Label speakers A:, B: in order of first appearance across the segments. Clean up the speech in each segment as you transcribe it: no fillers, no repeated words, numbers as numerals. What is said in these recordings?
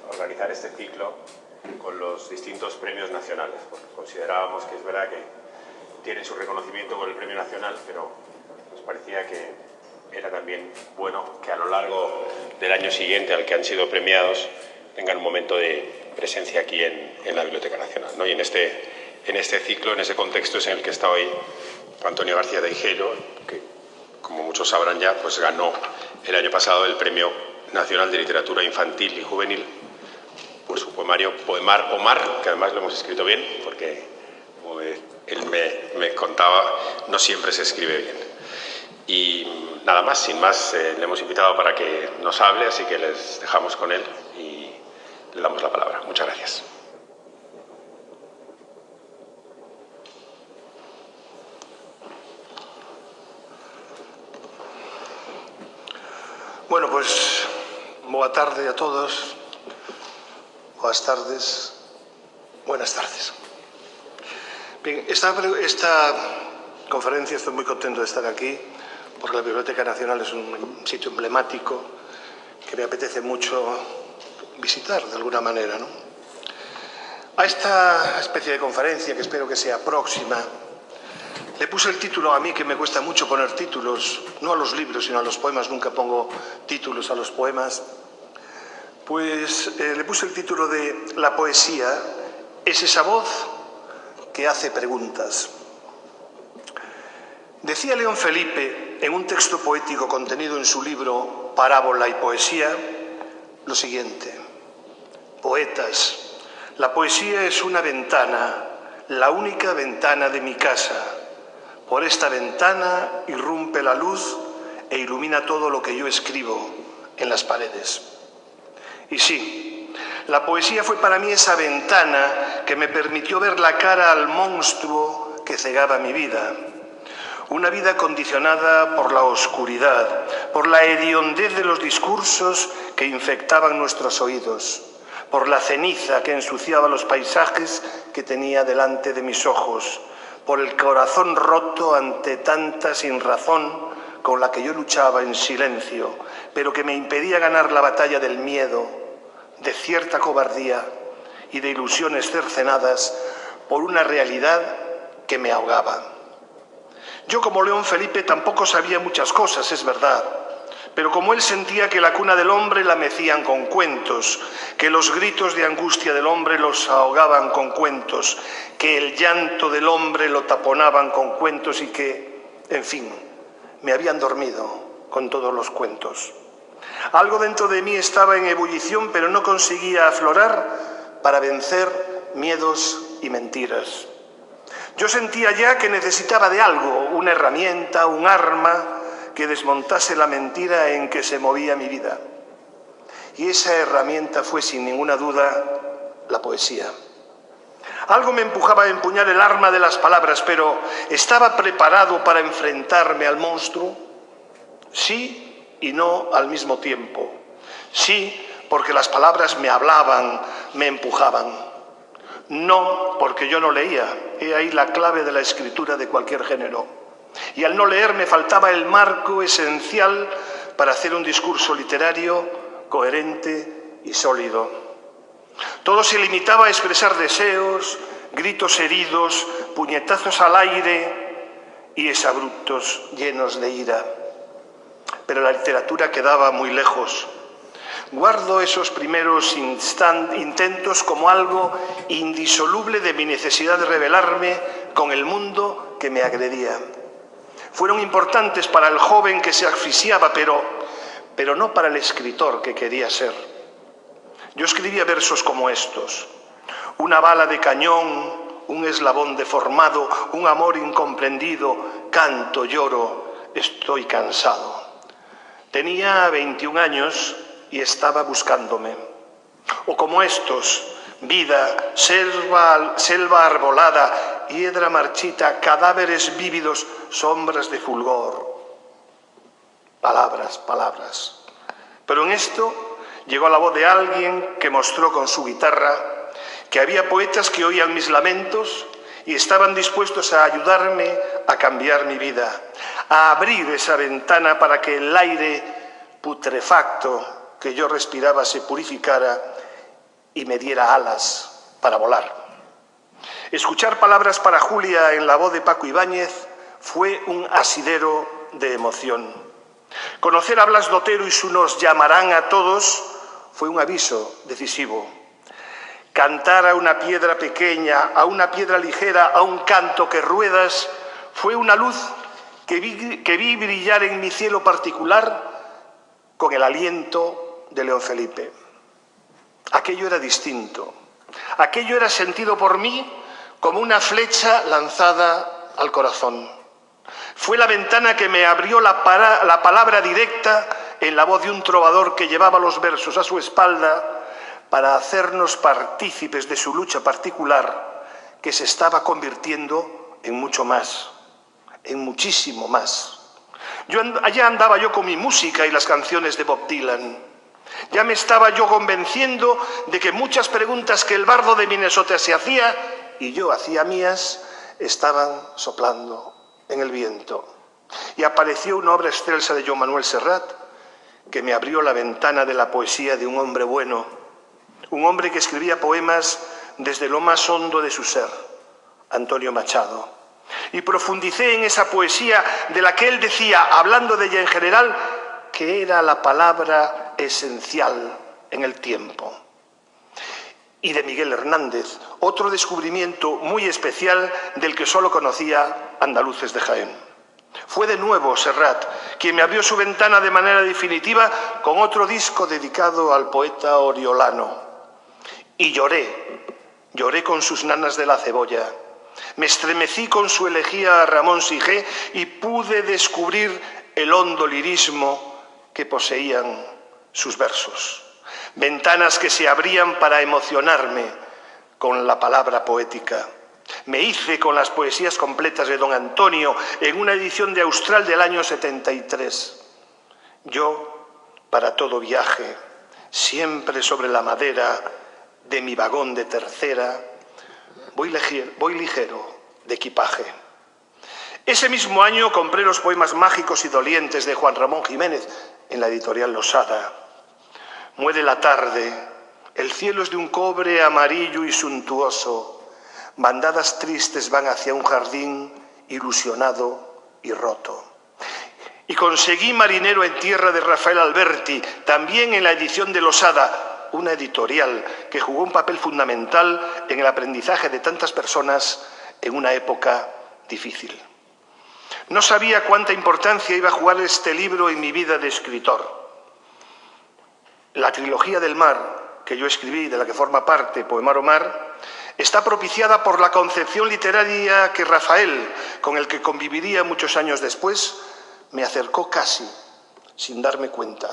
A: Organizar este ciclo con los distintos premios nacionales, porque considerábamos que es verdad que tienen su reconocimiento con el premio nacional, pero nos parecía que era también bueno que a lo largo del año siguiente al que han sido premiados tengan un momento de presencia aquí en la Biblioteca Nacional, ¿no? Y en este ciclo, en ese contexto es en el que está hoy Antonio García Teijeiro, que como muchos sabrán ya, pues ganó el año pasado el Premio Nacional de Literatura Infantil y Juvenil por su poemario Poemar Omar, que además lo hemos escrito bien, porque como él me contaba, no siempre se escribe bien. Y nada más, sin más, le hemos invitado para que nos hable, así que les dejamos con él y le damos la palabra. Muchas gracias.
B: Bueno, pues, boa tarde a todos. Boas tardes. Buenas tardes. Bien, esta conferencia estoy muy contento de estar aquí, porque la Biblioteca Nacional es un sitio emblemático que me apetece mucho visitar de alguna manera, ¿no? A esta especie de conferencia, que espero que sea próxima, le puse el título, a mí que me cuesta mucho poner títulos, no a los libros sino a los poemas, nunca pongo títulos a los poemas, pues le puse el título de La poesía es esa voz que hace preguntas. Decía León Felipe en un texto poético contenido en su libro Parábola y Poesía lo siguiente: poetas, la poesía es una ventana, la única ventana de mi casa. Por esta ventana irrumpe la luz e ilumina todo lo que yo escribo en las paredes. Y sí, la poesía fue para mí esa ventana que me permitió ver la cara al monstruo que cegaba mi vida. Una vida condicionada por la oscuridad, por la hediondez de los discursos que infectaban nuestros oídos, por la ceniza que ensuciaba los paisajes que tenía delante de mis ojos, por el corazón roto ante tanta sinrazón con la que yo luchaba en silencio, pero que me impedía ganar la batalla del miedo, de cierta cobardía y de ilusiones cercenadas por una realidad que me ahogaba. Yo, como León Felipe, tampoco sabía muchas cosas, es verdad, pero como él sentía que la cuna del hombre la mecían con cuentos, que los gritos de angustia del hombre los ahogaban con cuentos, que el llanto del hombre lo taponaban con cuentos y que, en fin, me habían dormido con todos los cuentos. Algo dentro de mí estaba en ebullición, pero no conseguía aflorar para vencer miedos y mentiras. Yo sentía ya que necesitaba de algo, una herramienta, un arma que desmontase la mentira en que se movía mi vida. Y esa herramienta fue, sin ninguna duda, la poesía. Algo me empujaba a empuñar el arma de las palabras, pero ¿estaba preparado para enfrentarme al monstruo? Sí y no al mismo tiempo. Sí, porque las palabras me hablaban, me empujaban. No, porque yo no leía. He ahí la clave de la escritura de cualquier género. Y al no leer me faltaba el marco esencial para hacer un discurso literario coherente y sólido. Todo se limitaba a expresar deseos, gritos heridos, puñetazos al aire y exabruptos llenos de ira. Pero la literatura quedaba muy lejos. Guardo esos primeros intentos como algo indisoluble de mi necesidad de rebelarme con el mundo que me agredía. Fueron importantes para el joven que se asfixiaba, pero no para el escritor que quería ser. Yo escribía versos como estos: una bala de cañón, un eslabón deformado, un amor incomprendido, canto, lloro, estoy cansado. Tenía 21 años y estaba buscándome. O como estos: vida, selva arbolada, hiedra marchita, cadáveres vívidos, sombras de fulgor. Palabras, palabras. Pero en esto llegó la voz de alguien que mostró con su guitarra que había poetas que oían mis lamentos y estaban dispuestos a ayudarme a cambiar mi vida, a abrir esa ventana para que el aire putrefacto que yo respiraba se purificara y me diera alas para volar. Escuchar palabras para Julia en la voz de Paco Ibáñez fue un asidero de emoción. Conocer a Blas de Otero y su "Nos llamarán a todos" fue un aviso decisivo. Cantar a una piedra pequeña, a una piedra ligera, a un canto que ruedas, fue una luz que vi brillar en mi cielo particular con el aliento de León Felipe. Aquello era distinto. Aquello era sentido por mí como una flecha lanzada al corazón. Fue la ventana que me abrió la palabra directa en la voz de un trovador que llevaba los versos a su espalda para hacernos partícipes de su lucha particular, que se estaba convirtiendo en mucho más, en muchísimo más. Allá andaba yo con mi música y las canciones de Bob Dylan. Ya me estaba yo convenciendo de que muchas preguntas que el bardo de Minnesota se hacía y yo hacía mías estaban soplando en el viento. Y apareció una obra excelsa de Joan Manuel Serrat que me abrió la ventana de la poesía de un hombre bueno, un hombre que escribía poemas desde lo más hondo de su ser, Antonio Machado. Y profundicé en esa poesía de la que él decía, hablando de ella en general, que era la palabra esencial en el tiempo. Y de Miguel Hernández, otro descubrimiento muy especial del que solo conocía andaluces de Jaén. Fue de nuevo Serrat quien me abrió su ventana de manera definitiva con otro disco dedicado al poeta oriolano. Y lloré con sus nanas de la cebolla. Me estremecí con su elegía a Ramón Sigé y pude descubrir el hondo lirismo que poseían sus versos. Ventanas que se abrían para emocionarme con la palabra poética. Me hice con las poesías completas de don Antonio en una edición de Austral del año 73. Yo, para todo viaje, siempre sobre la madera de mi vagón de tercera, voy ligero de equipaje. Ese mismo año compré los poemas mágicos y dolientes de Juan Ramón Jiménez en la editorial Losada. Muere la tarde, el cielo es de un cobre amarillo y suntuoso. Bandadas tristes van hacia un jardín ilusionado y roto. Y conseguí Marinero en tierra de Rafael Alberti, también en la edición de Losada, una editorial que jugó un papel fundamental en el aprendizaje de tantas personas en una época difícil. No sabía cuánta importancia iba a jugar este libro en mi vida de escritor. La trilogía del mar, que yo escribí, de la que forma parte Poemar o Mar, está propiciada por la concepción literaria que Rafael, con el que conviviría muchos años después, me acercó casi, sin darme cuenta.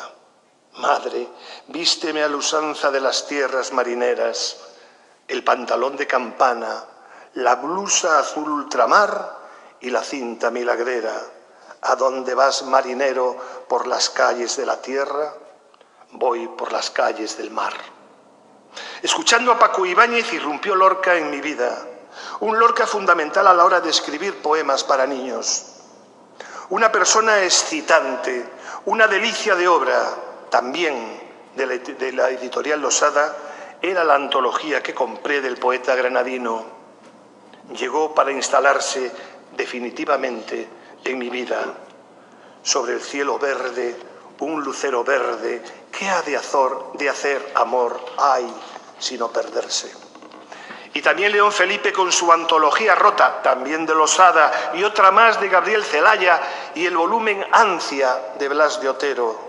B: Madre, vísteme a la usanza de las tierras marineras, el pantalón de campana, la blusa azul ultramar y la cinta milagrera. ¿A dónde vas, marinero, por las calles de la tierra? Voy por las calles del mar. Escuchando a Paco Ibáñez irrumpió Lorca en mi vida, un Lorca fundamental a la hora de escribir poemas para niños. Una persona excitante, una delicia de obra, también de la editorial Losada, era la antología que compré del poeta granadino. Llegó para instalarse definitivamente en mi vida. Sobre el cielo verde, un lucero verde, ¿qué ha de hacer amor, ay, sino perderse? Y también León Felipe con su antología Rota, también de Losada, y otra más de Gabriel Celaya, y el volumen Ansia de Blas de Otero.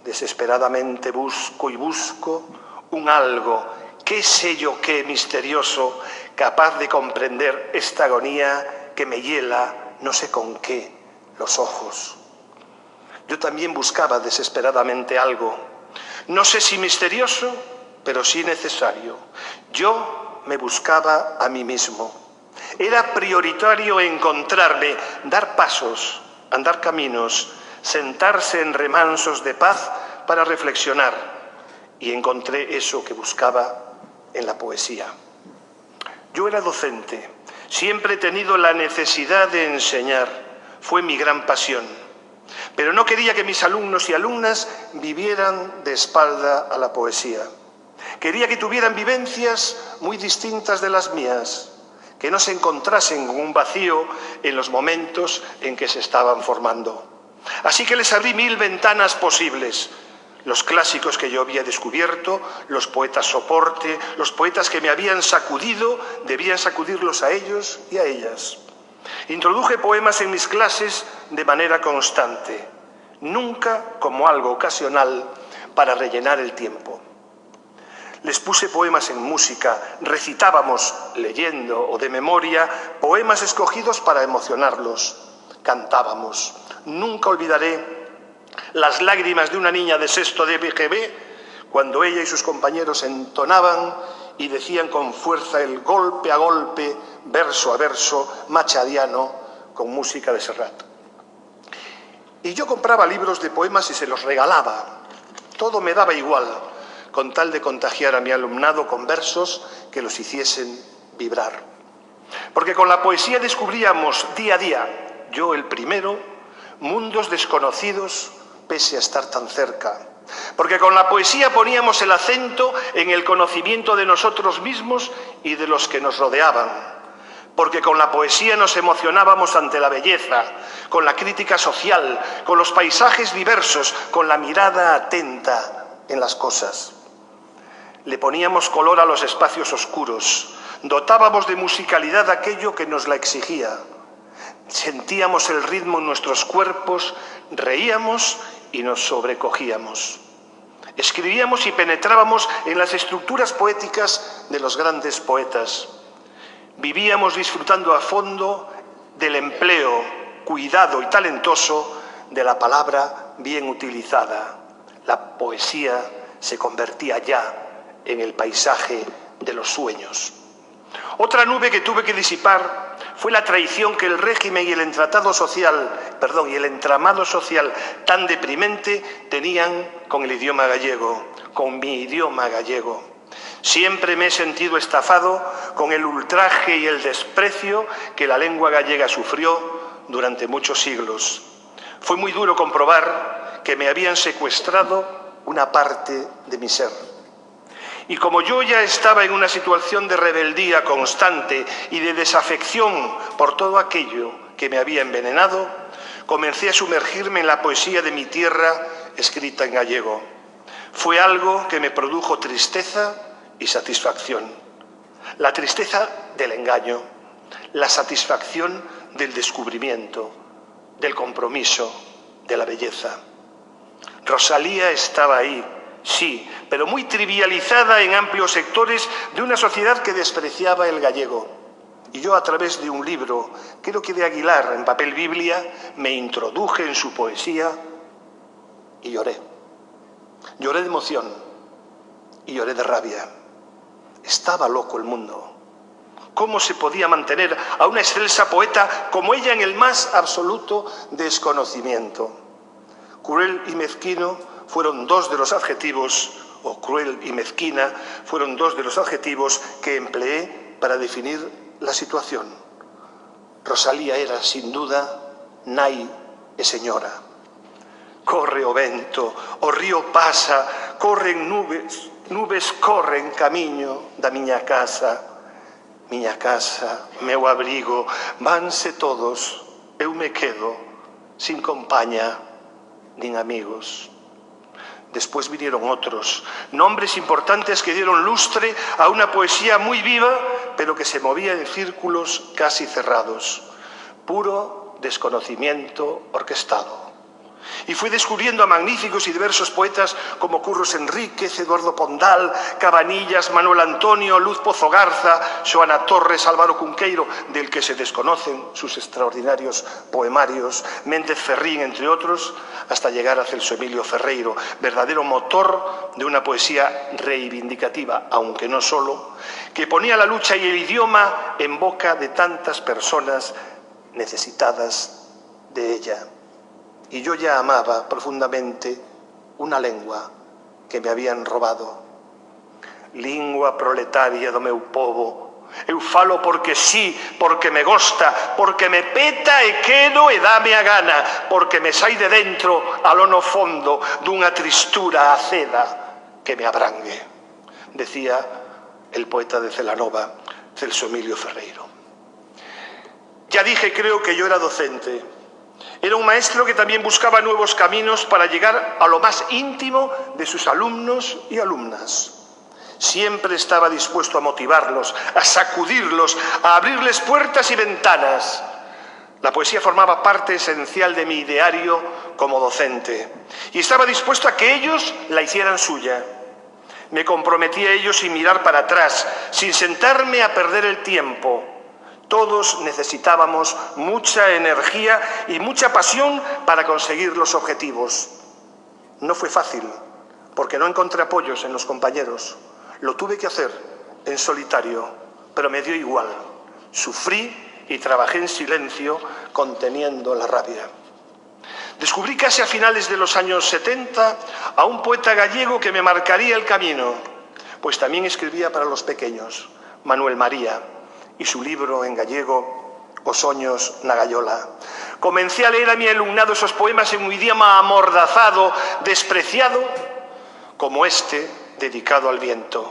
B: Desesperadamente busco y busco un algo, qué sé yo qué misterioso, capaz de comprender esta agonía que me hiela, no sé con qué, los ojos. Yo también buscaba desesperadamente algo, no sé si misterioso, pero sí necesario. Yo me buscaba a mí mismo. Era prioritario encontrarme, dar pasos, andar caminos, sentarse en remansos de paz para reflexionar. Y encontré eso que buscaba en la poesía. Yo era docente, siempre he tenido la necesidad de enseñar, fue mi gran pasión. Pero no quería que mis alumnos y alumnas vivieran de espalda a la poesía. Quería que tuvieran vivencias muy distintas de las mías, que no se encontrasen con un vacío en los momentos en que se estaban formando. Así que les abrí 1000 ventanas posibles. Los clásicos que yo había descubierto, los poetas soporte, los poetas que me habían sacudido, debían sacudirlos a ellos y a ellas. Introduje poemas en mis clases de manera constante, nunca como algo ocasional para rellenar el tiempo. Les puse poemas en música, recitábamos, leyendo o de memoria, poemas escogidos para emocionarlos. Cantábamos. Nunca olvidaré las lágrimas de una niña de sexto de BGB cuando ella y sus compañeros entonaban y decían con fuerza el golpe a golpe, verso a verso, machadiano, con música de Serrat. Y yo compraba libros de poemas y se los regalaba. Todo me daba igual, con tal de contagiar a mi alumnado con versos que los hiciesen vibrar. Porque con la poesía descubríamos día a día, yo el primero, mundos desconocidos pese a estar tan cerca. Porque con la poesía poníamos el acento en el conocimiento de nosotros mismos y de los que nos rodeaban. Porque con la poesía nos emocionábamos ante la belleza, con la crítica social, con los paisajes diversos, con la mirada atenta en las cosas. Le poníamos color a los espacios oscuros, dotábamos de musicalidad aquello que nos la exigía. Sentíamos el ritmo en nuestros cuerpos, reíamos y nos sobrecogíamos. Escribíamos y penetrábamos en las estructuras poéticas de los grandes poetas. Vivíamos disfrutando a fondo del empleo cuidado y talentoso de la palabra bien utilizada. La poesía se convertía ya en el paisaje de los sueños. Otra nube que tuve que disipar fue la traición que el régimen y el entramado social tan deprimente tenían con el idioma gallego, con mi idioma gallego. Siempre me he sentido estafado con el ultraje y el desprecio que la lengua gallega sufrió durante muchos siglos. Fue muy duro comprobar que me habían secuestrado una parte de mi ser. Y como yo ya estaba en una situación de rebeldía constante y de desafección por todo aquello que me había envenenado, comencé a sumergirme en la poesía de mi tierra escrita en gallego. Fue algo que me produjo tristeza y satisfacción. La tristeza del engaño, la satisfacción del descubrimiento, del compromiso, de la belleza. Rosalía estaba ahí, sí, pero muy trivializada en amplios sectores de una sociedad que despreciaba el gallego. Y yo, a través de un libro, creo que de Aguilar, en papel Biblia, me introduje en su poesía y lloré. Lloré de emoción y lloré de rabia. Estaba loco el mundo. ¿Cómo se podía mantener a una excelsa poeta como ella en el más absoluto desconocimiento? Cruel y mezquino fueron dos de los adjetivos, o cruel y mezquina, fueron dos de los adjetivos que empleé para definir la situación. Rosalía era, sin duda, nai e señora. Corre o vento, o río pasa, corren nubes, nubes corren camiño da miña casa, meu abrigo, vanse todos, eu me quedo, sin compaña, nin amigos. Después vinieron otros, nombres importantes que dieron lustre a una poesía muy viva, pero que se movía en círculos casi cerrados. Puro desconocimiento orquestado. Y fui descubriendo a magníficos y diversos poetas como Curros Enríquez, Eduardo Pondal, Cabanillas, Manuel Antonio, Luz Pozo Garza, Xoana Torres, Álvaro Cunqueiro, del que se desconocen sus extraordinarios poemarios, Méndez Ferrín, entre otros, hasta llegar a Celso Emilio Ferreiro, verdadero motor de una poesía reivindicativa, aunque no solo, que ponía la lucha y el idioma en boca de tantas personas necesitadas de ella. Y yo ya amaba profundamente una lengua que me habían robado. Lingua proletaria do meu povo, Eu falo porque sí, porque me gosta, porque me peta e quero e dame a gana, porque me sai de dentro, aló no fondo, dunha tristura aceda que me abrangue, decía el poeta de Celanova, Celso Emilio Ferreiro. Ya dije, creo, que yo era docente. Era un maestro que también buscaba nuevos caminos para llegar a lo más íntimo de sus alumnos y alumnas. Siempre estaba dispuesto a motivarlos, a sacudirlos, a abrirles puertas y ventanas. La poesía formaba parte esencial de mi ideario como docente y estaba dispuesto a que ellos la hicieran suya. Me comprometí a ello sin mirar para atrás, sin sentarme a perder el tiempo. Todos necesitábamos mucha energía y mucha pasión para conseguir los objetivos. No fue fácil, porque no encontré apoyos en los compañeros. Lo tuve que hacer en solitario, pero me dio igual. Sufrí y trabajé en silencio, conteniendo la rabia. Descubrí casi a finales de los años 70 a un poeta gallego que me marcaría el camino, pues también escribía para los pequeños, Manuel María, y su libro en gallego, Os soños na gaiola. Comencé a leer a mi alumnado esos poemas en un idioma amordazado, despreciado, como este, dedicado al viento.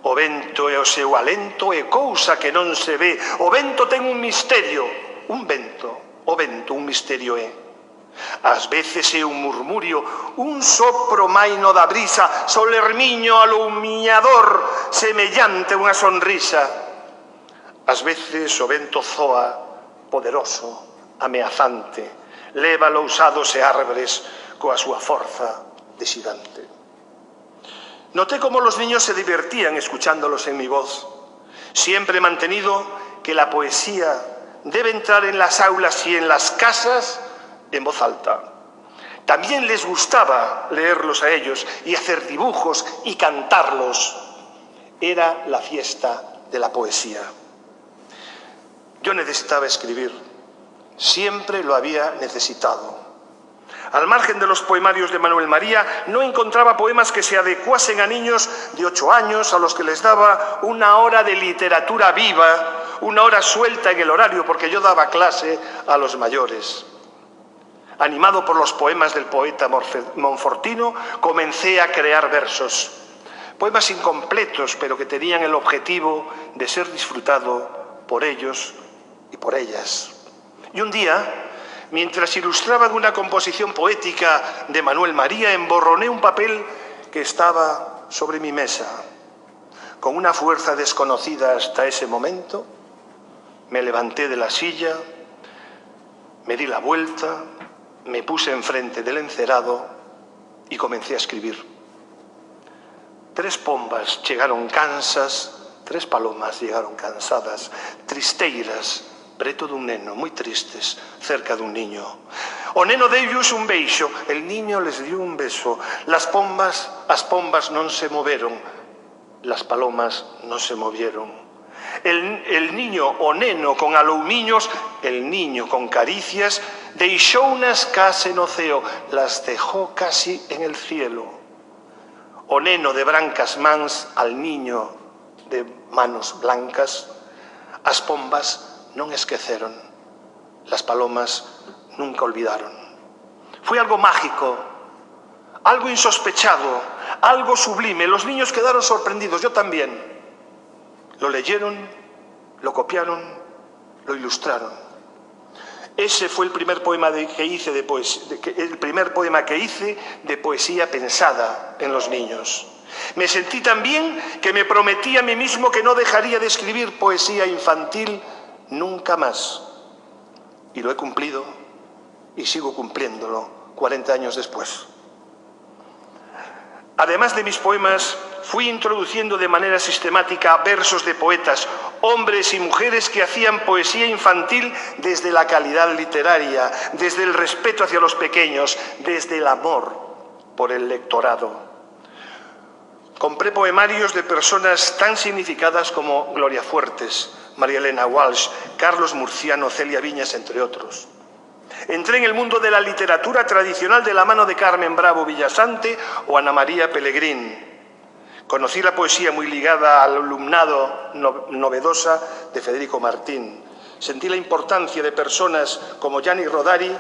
B: O vento e o seu alento é cousa que non se ve. O vento ten un misterio, un vento, o vento un misterio é. Ás veces é un murmurio, un sopro maino da brisa, solermiño alumiñador, semellante a unha sonrisa. Ás veces o vento zoa, poderoso, ameazante, leva lousados e árbores coa súa forza de xigante. Noté cómo los niños se divertían escuchándolos en mi voz. Siempre he mantenido que la poesía debe entrar en las aulas y en las casas en voz alta. También les gustaba leerlos a ellos y hacer dibujos y cantarlos. Era la fiesta de la poesía. Yo necesitaba escribir. Siempre lo había necesitado. Al margen de los poemarios de Manuel María, no encontraba poemas que se adecuasen a niños de 8 años a los que les daba una hora de literatura viva, una hora suelta en el horario, porque yo daba clase a los mayores. Animado por los poemas del poeta monfortino, comencé a crear versos. Poemas incompletos, pero que tenían el objetivo de ser disfrutado por ellos y por ellas. Y un día, mientras ilustraba una composición poética de Manuel María, emborroné un papel que estaba sobre mi mesa. Con una fuerza desconocida hasta ese momento, me levanté de la silla, me di la vuelta, me puse enfrente del encerado y comencé a escribir. 3 pombas chegaron cansas, 3 palomas llegaron cansadas, tristeiras, preto dun neno, moi tristes, cerca dun niño. O neno deullos un beixo, el niño les dio un beso. As pombas non se moveron, las palomas non se movieron. El niño, o neno con aloumiños, el niño con caricias, deixounas case no ceo, las dejó casi en el cielo. O neno de brancas mans al niño de manos blancas, as pombas non esqueceron, las palomas nunca olvidaron. Fue algo mágico, algo insospechado, algo sublime. Los niños quedaron sorprendidos, yo también. Lo leyeron, lo copiaron, lo ilustraron. Ese fue el primer poema que hice de poesía pensada en los niños. Me sentí tan bien que me prometí a mí mismo que no dejaría de escribir poesía infantil nunca más. Y lo he cumplido y sigo cumpliéndolo 40 años después. Además de mis poemas, fui introduciendo de manera sistemática versos de poetas, hombres y mujeres que hacían poesía infantil desde la calidad literaria, desde el respeto hacia los pequeños, desde el amor por el lectorado. Compré poemarios de personas tan significadas como Gloria Fuertes, María Elena Walsh, Carlos Murciano, Celia Viñas, entre otros. Entré en el mundo de la literatura tradicional de la mano de Carmen Bravo Villasante o Ana María Pellegrín. Conocí la poesía muy ligada al alumnado novedosa de Federico Martín. Sentí la importancia de personas como Gianni Rodari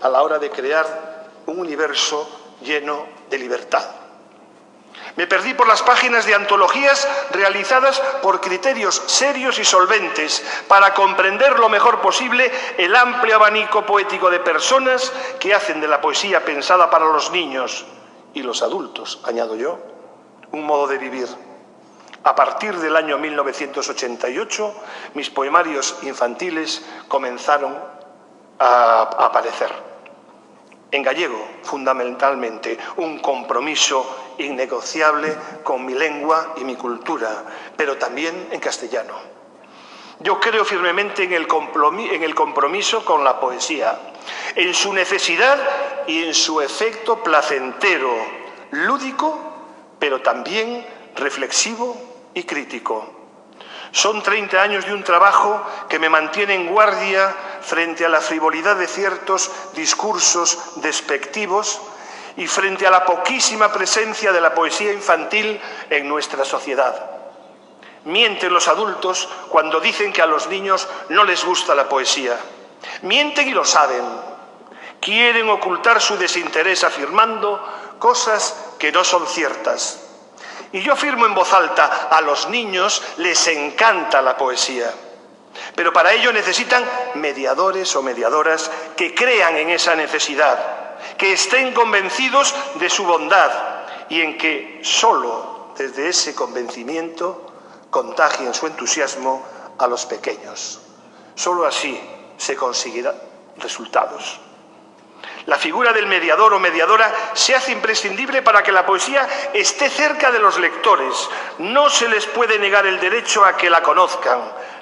B: a la hora de crear un universo lleno de libertad. Me perdí por las páginas de antologías realizadas por criterios serios y solventes para comprender lo mejor posible el amplio abanico poético de personas que hacen de la poesía pensada para los niños y los adultos, añado yo, un modo de vivir. A partir del año 1988, mis poemarios infantiles comenzaron a aparecer. En gallego, fundamentalmente, un compromiso innegociable con mi lengua y mi cultura, pero también en castellano. Yo creo firmemente en el compromiso con la poesía, en su necesidad y en su efecto placentero, lúdico, pero también reflexivo y crítico. Son 30 años de un trabajo que me mantiene en guardia frente a la frivolidad de ciertos discursos despectivos y frente a la poquísima presencia de la poesía infantil en nuestra sociedad. Mienten los adultos cuando dicen que a los niños no les gusta la poesía. Mienten y lo saben. Quieren ocultar su desinterés afirmando cosas que no son ciertas. Y yo afirmo en voz alta, a los niños les encanta la poesía. Pero para ello necesitan mediadores o mediadoras que crean en esa necesidad, que estén convencidos de su bondad y en que solo desde ese convencimiento contagien su entusiasmo a los pequeños. Solo así se conseguirán resultados. La figura del mediador o mediadora se hace imprescindible para que la poesía esté cerca de los lectores. No se les puede negar el derecho a que la conozcan,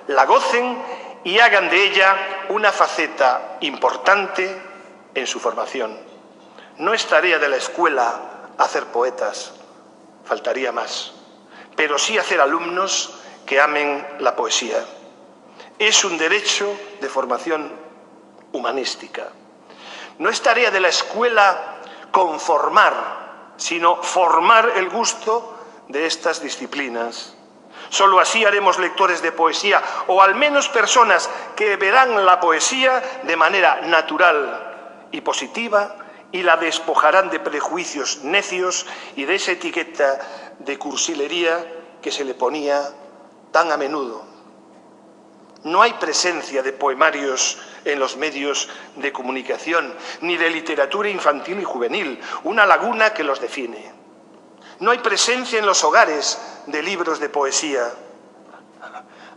B: la gocen y hagan de ella una faceta importante en su formación. No es tarea de la escuela hacer poetas, faltaría más, pero sí hacer alumnos que amen la poesía. Es un derecho de formación humanística. No es tarea de la escuela conformar, sino formar el gusto de estas disciplinas. Solo así haremos lectores de poesía, o al menos personas que verán la poesía de manera natural y positiva y la despojarán de prejuicios necios y de esa etiqueta de cursilería que se le ponía tan a menudo. No hay presencia de poemarios en los medios de comunicación, ni de literatura infantil y juvenil, una laguna que los define. No hay presencia en los hogares de libros de poesía.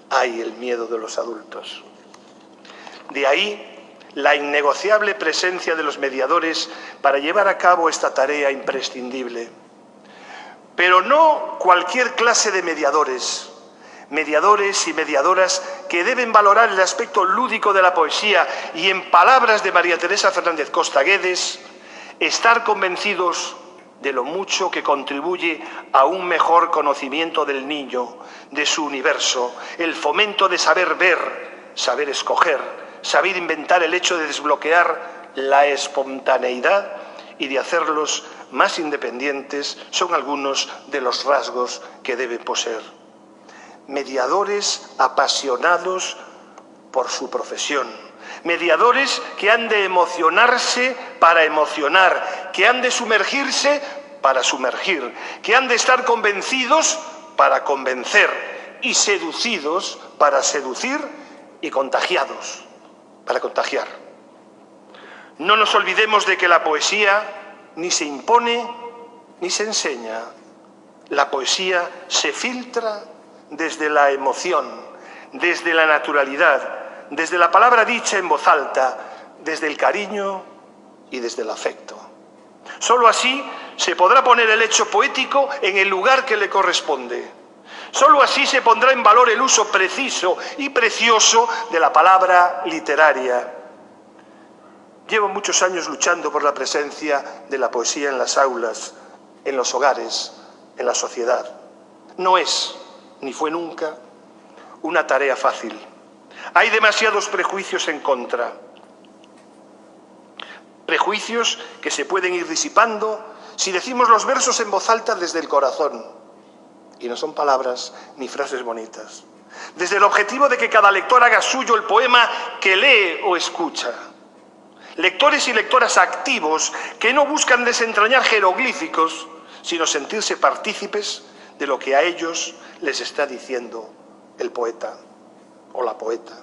B: Hay el miedo de los adultos. De ahí la innegociable presencia de los mediadores para llevar a cabo esta tarea imprescindible. Pero no cualquier clase de mediadores. Mediadores y mediadoras que deben valorar el aspecto lúdico de la poesía y, en palabras de María Teresa Fernández Costa Guedes, estar convencidos de lo mucho que contribuye a un mejor conocimiento del niño, de su universo, el fomento de saber ver, saber escoger, saber inventar el hecho de desbloquear la espontaneidad y de hacerlos más independientes, son algunos de los rasgos que deben poseer. Mediadores apasionados por su profesión, mediadores que han de emocionarse para emocionar, que han de sumergirse para sumergir, que han de estar convencidos para convencer y seducidos para seducir y contagiados para contagiar. No nos olvidemos de que la poesía ni se impone ni se enseña. La poesía se filtra desde la emoción, desde la naturalidad, desde la palabra dicha en voz alta, desde el cariño y desde el afecto. Solo así se podrá poner el hecho poético en el lugar que le corresponde. Solo así se pondrá en valor el uso preciso y precioso de la palabra literaria. Llevo muchos años luchando por la presencia de la poesía en las aulas, en los hogares, en la sociedad. No es, ni fue nunca, una tarea fácil. Hay demasiados prejuicios en contra. Prejuicios que se pueden ir disipando si decimos los versos en voz alta desde el corazón. Y no son palabras ni frases bonitas. Desde el objetivo de que cada lector haga suyo el poema que lee o escucha. Lectores y lectoras activos que no buscan desentrañar jeroglíficos, sino sentirse partícipes de lo que a ellos les está diciendo el poeta o la poeta.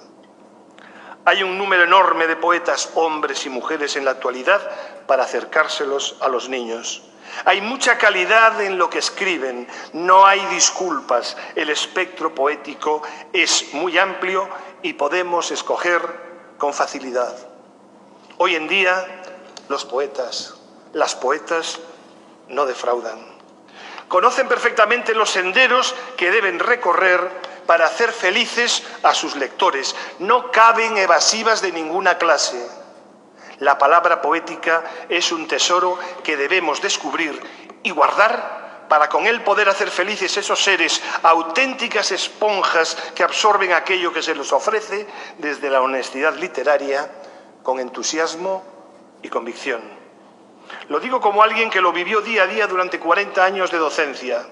B: Hay un número enorme de poetas, hombres y mujeres en la actualidad, para acercárselos a los niños. Hay mucha calidad en lo que escriben, no hay disculpas. El espectro poético es muy amplio y podemos escoger con facilidad. Hoy en día, los poetas, las poetas, no defraudan. Conocen perfectamente los senderos que deben recorrer para hacer felices a sus lectores. No caben evasivas de ninguna clase. La palabra poética es un tesoro que debemos descubrir y guardar para con él poder hacer felices esos seres, auténticas esponjas que absorben aquello que se les ofrece desde la honestidad literaria, con entusiasmo y convicción. Lo digo como alguien que lo vivió día a día durante 40 años de docencia.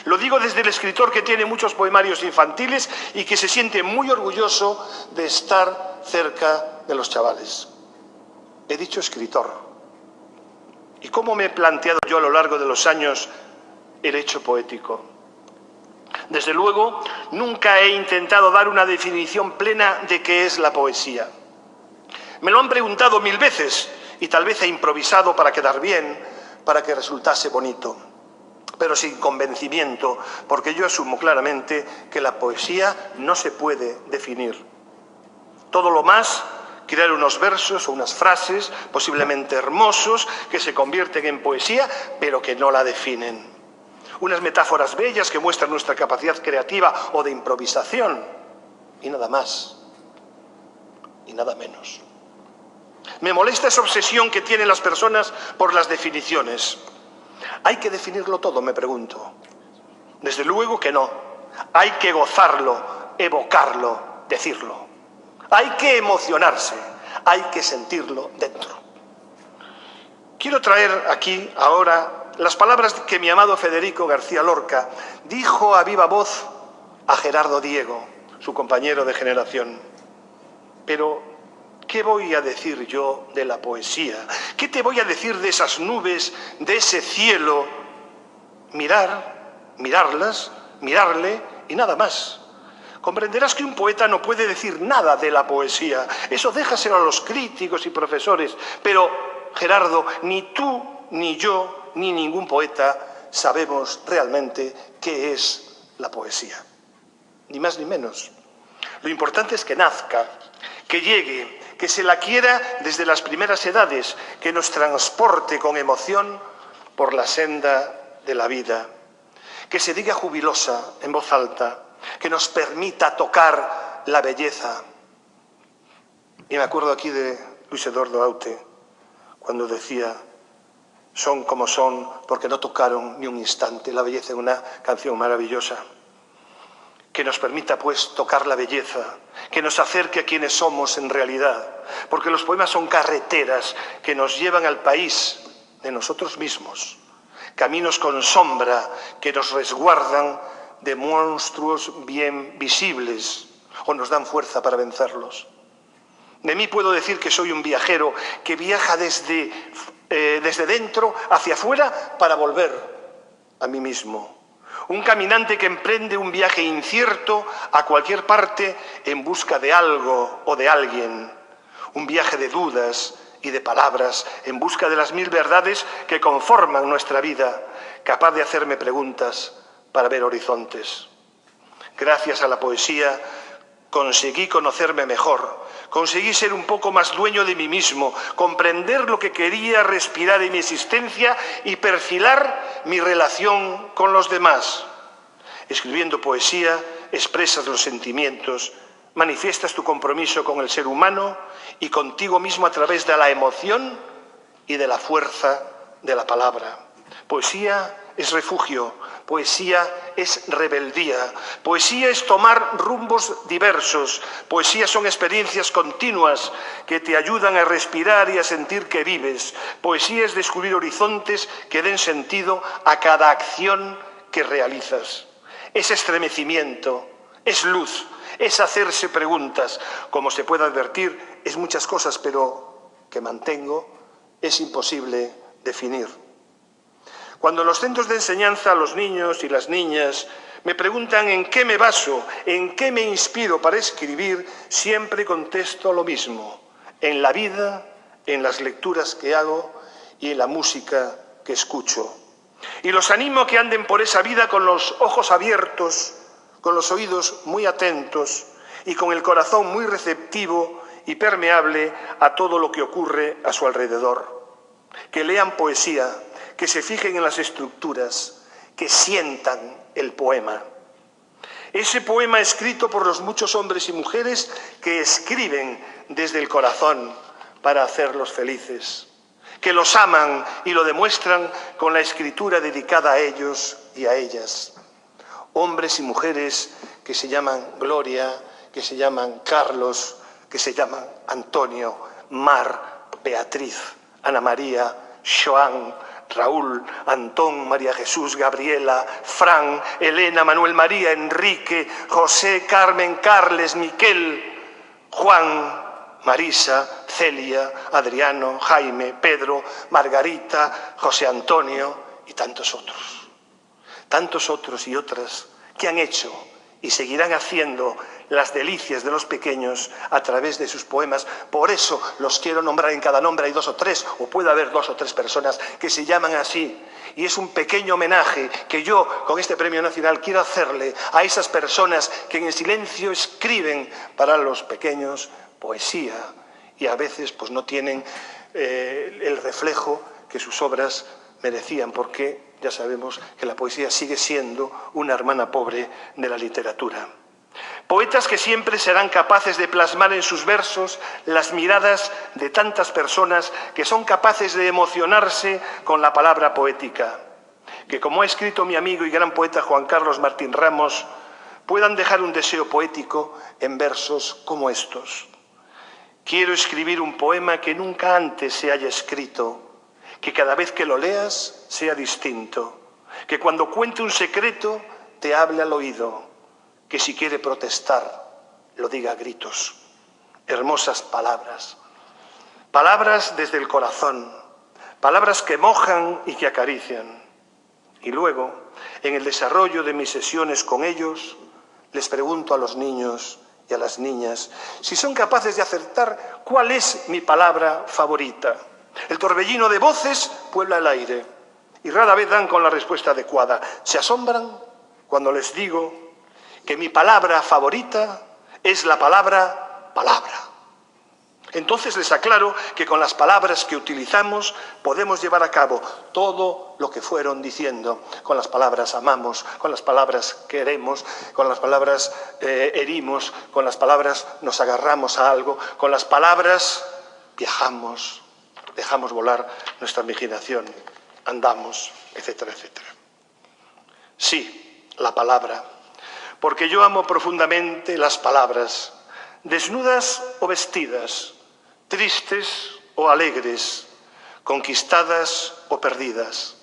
B: Lo digo desde el escritor que tiene muchos poemarios infantiles y que se siente muy orgulloso de estar cerca de los chavales. He dicho escritor. ¿Y cómo me he planteado yo a lo largo de los años el hecho poético? Desde luego, nunca he intentado dar una definición plena de qué es la poesía. Me lo han preguntado 1000 veces y tal vez he improvisado para quedar bien, para que resultase bonito, pero sin convencimiento, porque yo asumo claramente que la poesía no se puede definir. Todo lo más, crear unos versos o unas frases posiblemente hermosos que se convierten en poesía, pero que no la definen. Unas metáforas bellas que muestran nuestra capacidad creativa o de improvisación, y nada más, y nada menos. Me molesta esa obsesión que tienen las personas por las definiciones. ¿Hay que definirlo todo?, me pregunto. Desde luego que no. Hay que gozarlo, evocarlo, decirlo. Hay que emocionarse, hay que sentirlo dentro. Quiero traer aquí ahora las palabras que mi amado Federico García Lorca dijo a viva voz a Gerardo Diego, su compañero de generación. Pero, ¿qué voy a decir yo de la poesía? ¿Qué te voy a decir de esas nubes, de ese cielo? Mirarlas, mirarle y nada más. Comprenderás que un poeta no puede decir nada de la poesía. Eso déjaselo a los críticos y profesores. Pero, Gerardo, ni tú, ni yo, ni ningún poeta sabemos realmente qué es la poesía. Ni más ni menos. Lo importante es que nazca, que llegue, que se la quiera desde las primeras edades, que nos transporte con emoción por la senda de la vida, que se diga jubilosa en voz alta, que nos permita tocar la belleza. Y me acuerdo aquí de Luis Eduardo Aute, cuando decía: son como son porque no tocaron ni un instante la belleza, en una canción maravillosa. Que nos permita, pues, tocar la belleza, que nos acerque a quienes somos en realidad, porque los poemas son carreteras que nos llevan al país de nosotros mismos, caminos con sombra que nos resguardan de monstruos bien visibles o nos dan fuerza para vencerlos. De mí puedo decir que soy un viajero que viaja desde dentro hacia afuera para volver a mí mismo. Un caminante que emprende un viaje incierto a cualquier parte en busca de algo o de alguien. Un viaje de dudas y de palabras en busca de las 1000 verdades que conforman nuestra vida, capaz de hacerme preguntas para ver horizontes. Gracias a la poesía conseguí conocerme mejor, conseguí ser un poco más dueño de mí mismo, comprender lo que quería respirar en mi existencia y perfilar mi relación con los demás. Escribiendo poesía, expresas los sentimientos, manifiestas tu compromiso con el ser humano y contigo mismo a través de la emoción y de la fuerza de la palabra. Poesía es refugio, poesía es rebeldía, poesía es tomar rumbos diversos, poesía son experiencias continuas que te ayudan a respirar y a sentir que vives, poesía es descubrir horizontes que den sentido a cada acción que realizas. es estremecimiento, es luz, es hacerse preguntas. Como se puede advertir, es muchas cosas, pero que mantengo, es imposible definir. Cuando en los centros de enseñanza los niños y las niñas me preguntan en qué me baso, en qué me inspiro para escribir, siempre contesto lo mismo: en la vida, en las lecturas que hago y en la música que escucho. Y los animo a que anden por esa vida con los ojos abiertos, con los oídos muy atentos y con el corazón muy receptivo y permeable a todo lo que ocurre a su alrededor. Que lean poesía, que se fijen en las estructuras, que sientan el poema. Ese poema escrito por los muchos hombres y mujeres que escriben desde el corazón para hacerlos felices, que los aman y lo demuestran con la escritura dedicada a ellos y a ellas. Hombres y mujeres que se llaman Gloria, que se llaman Carlos, que se llaman Antonio, Mar, Beatriz, Ana María, Joan, Raúl, Antón, María Jesús, Gabriela, Fran, Elena, Manuel María, Enrique, José, Carmen, Carles, Miquel, Juan, Marisa, Celia, Adriano, Jaime, Pedro, Margarita, José Antonio y tantos otros y otras que han hecho y seguirán haciendo las delicias de los pequeños a través de sus poemas. Por eso los quiero nombrar. En cada nombre hay 2 o 3, o puede haber 2 o 3 personas que se llaman así. Y es un pequeño homenaje que yo, con este Premio Nacional, quiero hacerle a esas personas que en el silencio escriben para los pequeños poesía y a veces pues no tienen el reflejo que sus obras merecían, porque ya sabemos que la poesía sigue siendo una hermana pobre de la literatura. Poetas que siempre serán capaces de plasmar en sus versos las miradas de tantas personas que son capaces de emocionarse con la palabra poética. Que, como ha escrito mi amigo y gran poeta Juan Carlos Martín Ramos, puedan dejar un deseo poético en versos como estos. Quiero escribir un poema que nunca antes se haya escrito, que cada vez que lo leas sea distinto, que cuando cuente un secreto te hable al oído, que si quiere protestar lo diga a gritos. Hermosas palabras, palabras desde el corazón, palabras que mojan y que acarician. Y luego, en el desarrollo de mis sesiones con ellos, les pregunto a los niños y a las niñas si son capaces de acertar cuál es mi palabra favorita. El torbellino de voces puebla el aire y rara vez dan con la respuesta adecuada. Se asombran cuando les digo que mi palabra favorita es la palabra palabra. Entonces les aclaro que con las palabras que utilizamos podemos llevar a cabo todo lo que fueron diciendo. Con las palabras amamos, con las palabras queremos, con las palabras herimos, con las palabras nos agarramos a algo, con las palabras viajamos, dejamos volar nuestra imaginación, andamos, etcétera, etcétera. Sí, la palabra, porque yo amo profundamente las palabras, desnudas o vestidas, tristes o alegres, conquistadas o perdidas.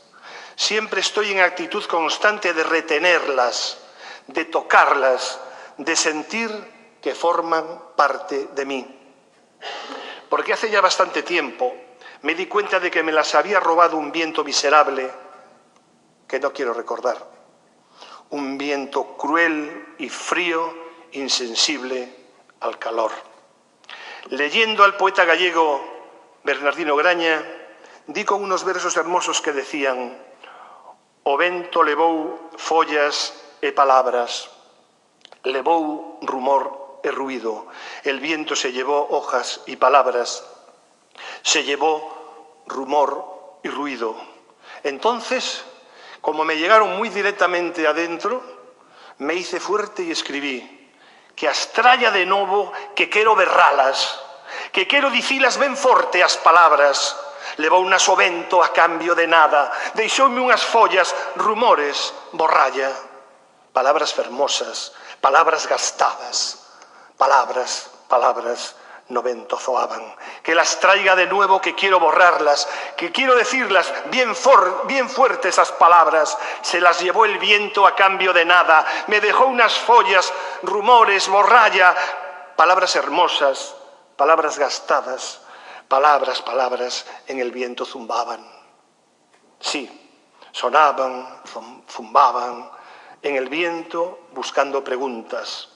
B: Siempre estoy en actitud constante de retenerlas, de tocarlas, de sentir que forman parte de mí. Porque hace ya bastante tiempo me di cuenta de que me las había robado un viento miserable que no quiero recordar. Un viento cruel y frío, insensible al calor. Leyendo al poeta gallego Bernardino Graña, di con unos versos hermosos que decían: o vento levou follas e palabras, levou rumor e ruido, el viento se llevó hojas y palabras, se llevó rumor y ruido. Entonces, como me llegaron muy directamente adentro, me hice fuerte y escribí: que astralla de novo que quero berralas, que quero dicilas ben forte as palabras, levou unas o vento a cambio de nada, deixoume unhas follas, rumores, borralla, palabras fermosas, palabras gastadas, palabras, palabras, no vento zoaban. Que las traiga de nuevo, que quiero borrarlas, que quiero decirlas bien fuerte esas palabras. Se las llevó el viento a cambio de nada, me dejó unas follas, rumores, morralla, palabras hermosas, palabras gastadas, palabras en el viento zumbaban. Sí, sonaban, zumbaban en el viento buscando preguntas.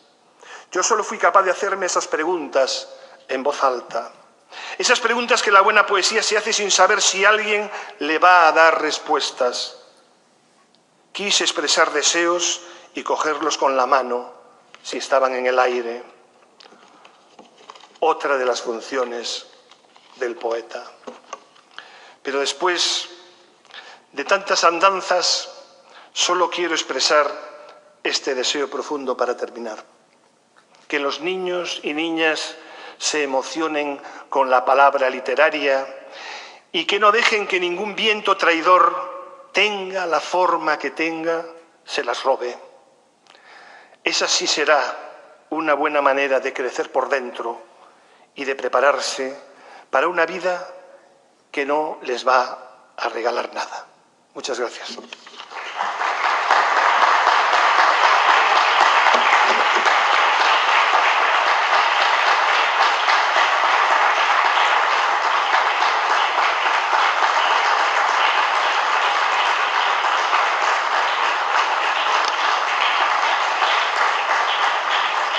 B: Yo solo fui capaz de hacerme esas preguntas en voz alta. Esas preguntas que la buena poesía se hace sin saber si alguien le va a dar respuestas. Quise expresar deseos y cogerlos con la mano si estaban en el aire. Otra de las funciones del poeta. Pero después de tantas andanzas, solo quiero expresar este deseo profundo para terminar. Que los niños y niñas se emocionen con la palabra literaria y que no dejen que ningún viento traidor, tenga la forma que tenga, se las robe. Esa sí será una buena manera de crecer por dentro y de prepararse para una vida que no les va a regalar nada. Muchas gracias.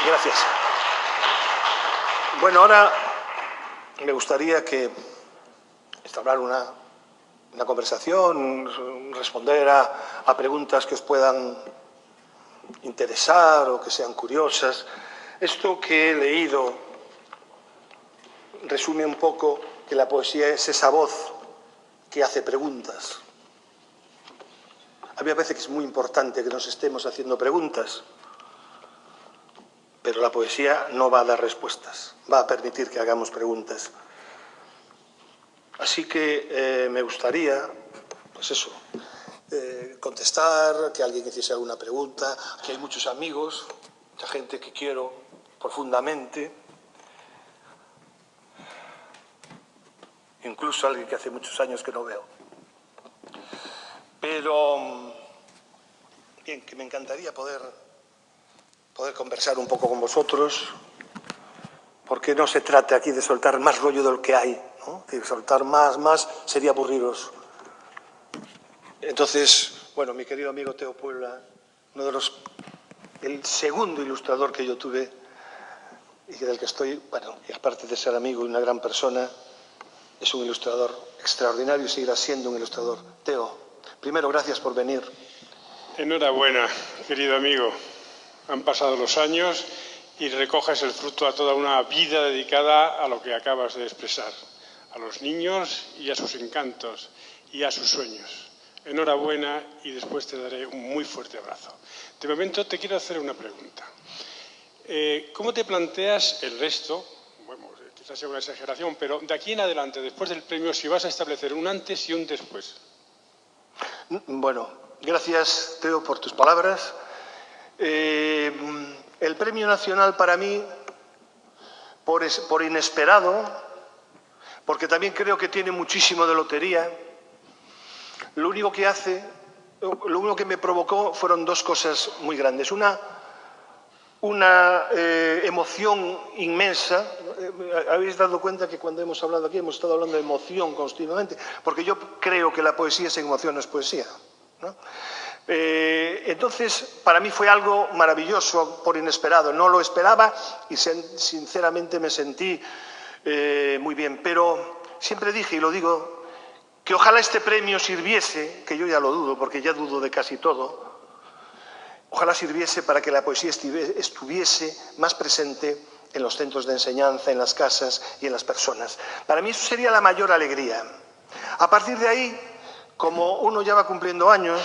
B: Gracias. Bueno, ahora me gustaría que instaurar una conversación, responder a preguntas que os puedan interesar o que sean curiosas. Esto que he leído resume un poco que la poesía es esa voz que hace preguntas. A mí me parece que es muy importante que nos estemos haciendo preguntas. Pero la poesía no va a dar respuestas, va a permitir que hagamos preguntas. Así que me gustaría, pues eso, contestar, que alguien hiciese alguna pregunta. Aquí hay muchos amigos, mucha gente que quiero profundamente. Incluso alguien que hace muchos años que no veo. Pero, bien, que me encantaría poder conversar un poco con vosotros, porque no se trata aquí de soltar más rollo del que hay, ¿no? De soltar más sería aburriros. Entonces, bueno, mi querido amigo Teo Puebla, el segundo ilustrador que yo tuve y del que estoy, bueno, y aparte de ser amigo y una gran persona, es un ilustrador extraordinario y seguirá siendo un ilustrador. Teo, primero, gracias por venir.
C: Enhorabuena, querido amigo. Han pasado los años y recoges el fruto a toda una vida dedicada a lo que acabas de expresar, a los niños y a sus encantos y a sus sueños. Enhorabuena y después te daré un muy fuerte abrazo. De momento te quiero hacer una pregunta. ¿Cómo te planteas el resto? Bueno, quizás sea una exageración, pero de aquí en adelante, después del premio, si vas a establecer un antes y un después.
B: Bueno, gracias, Teo, por tus palabras. El Premio Nacional para mí, por inesperado, porque también creo que tiene muchísimo de lotería, lo único que me provocó fueron dos cosas muy grandes. Una emoción inmensa. Habéis dado cuenta que cuando hemos hablado aquí hemos estado hablando de emoción continuamente, porque yo creo que la poesía sin emoción no es poesía, ¿no? Entonces, para mí fue algo maravilloso, por inesperado. No lo esperaba y sinceramente me sentí muy bien. Pero siempre dije, y lo digo, que ojalá este premio sirviese, que yo ya lo dudo, porque ya dudo de casi todo, ojalá sirviese para que la poesía estuviese más presente en los centros de enseñanza, en las casas y en las personas. Para mí eso sería la mayor alegría. A partir de ahí, como uno ya va cumpliendo años,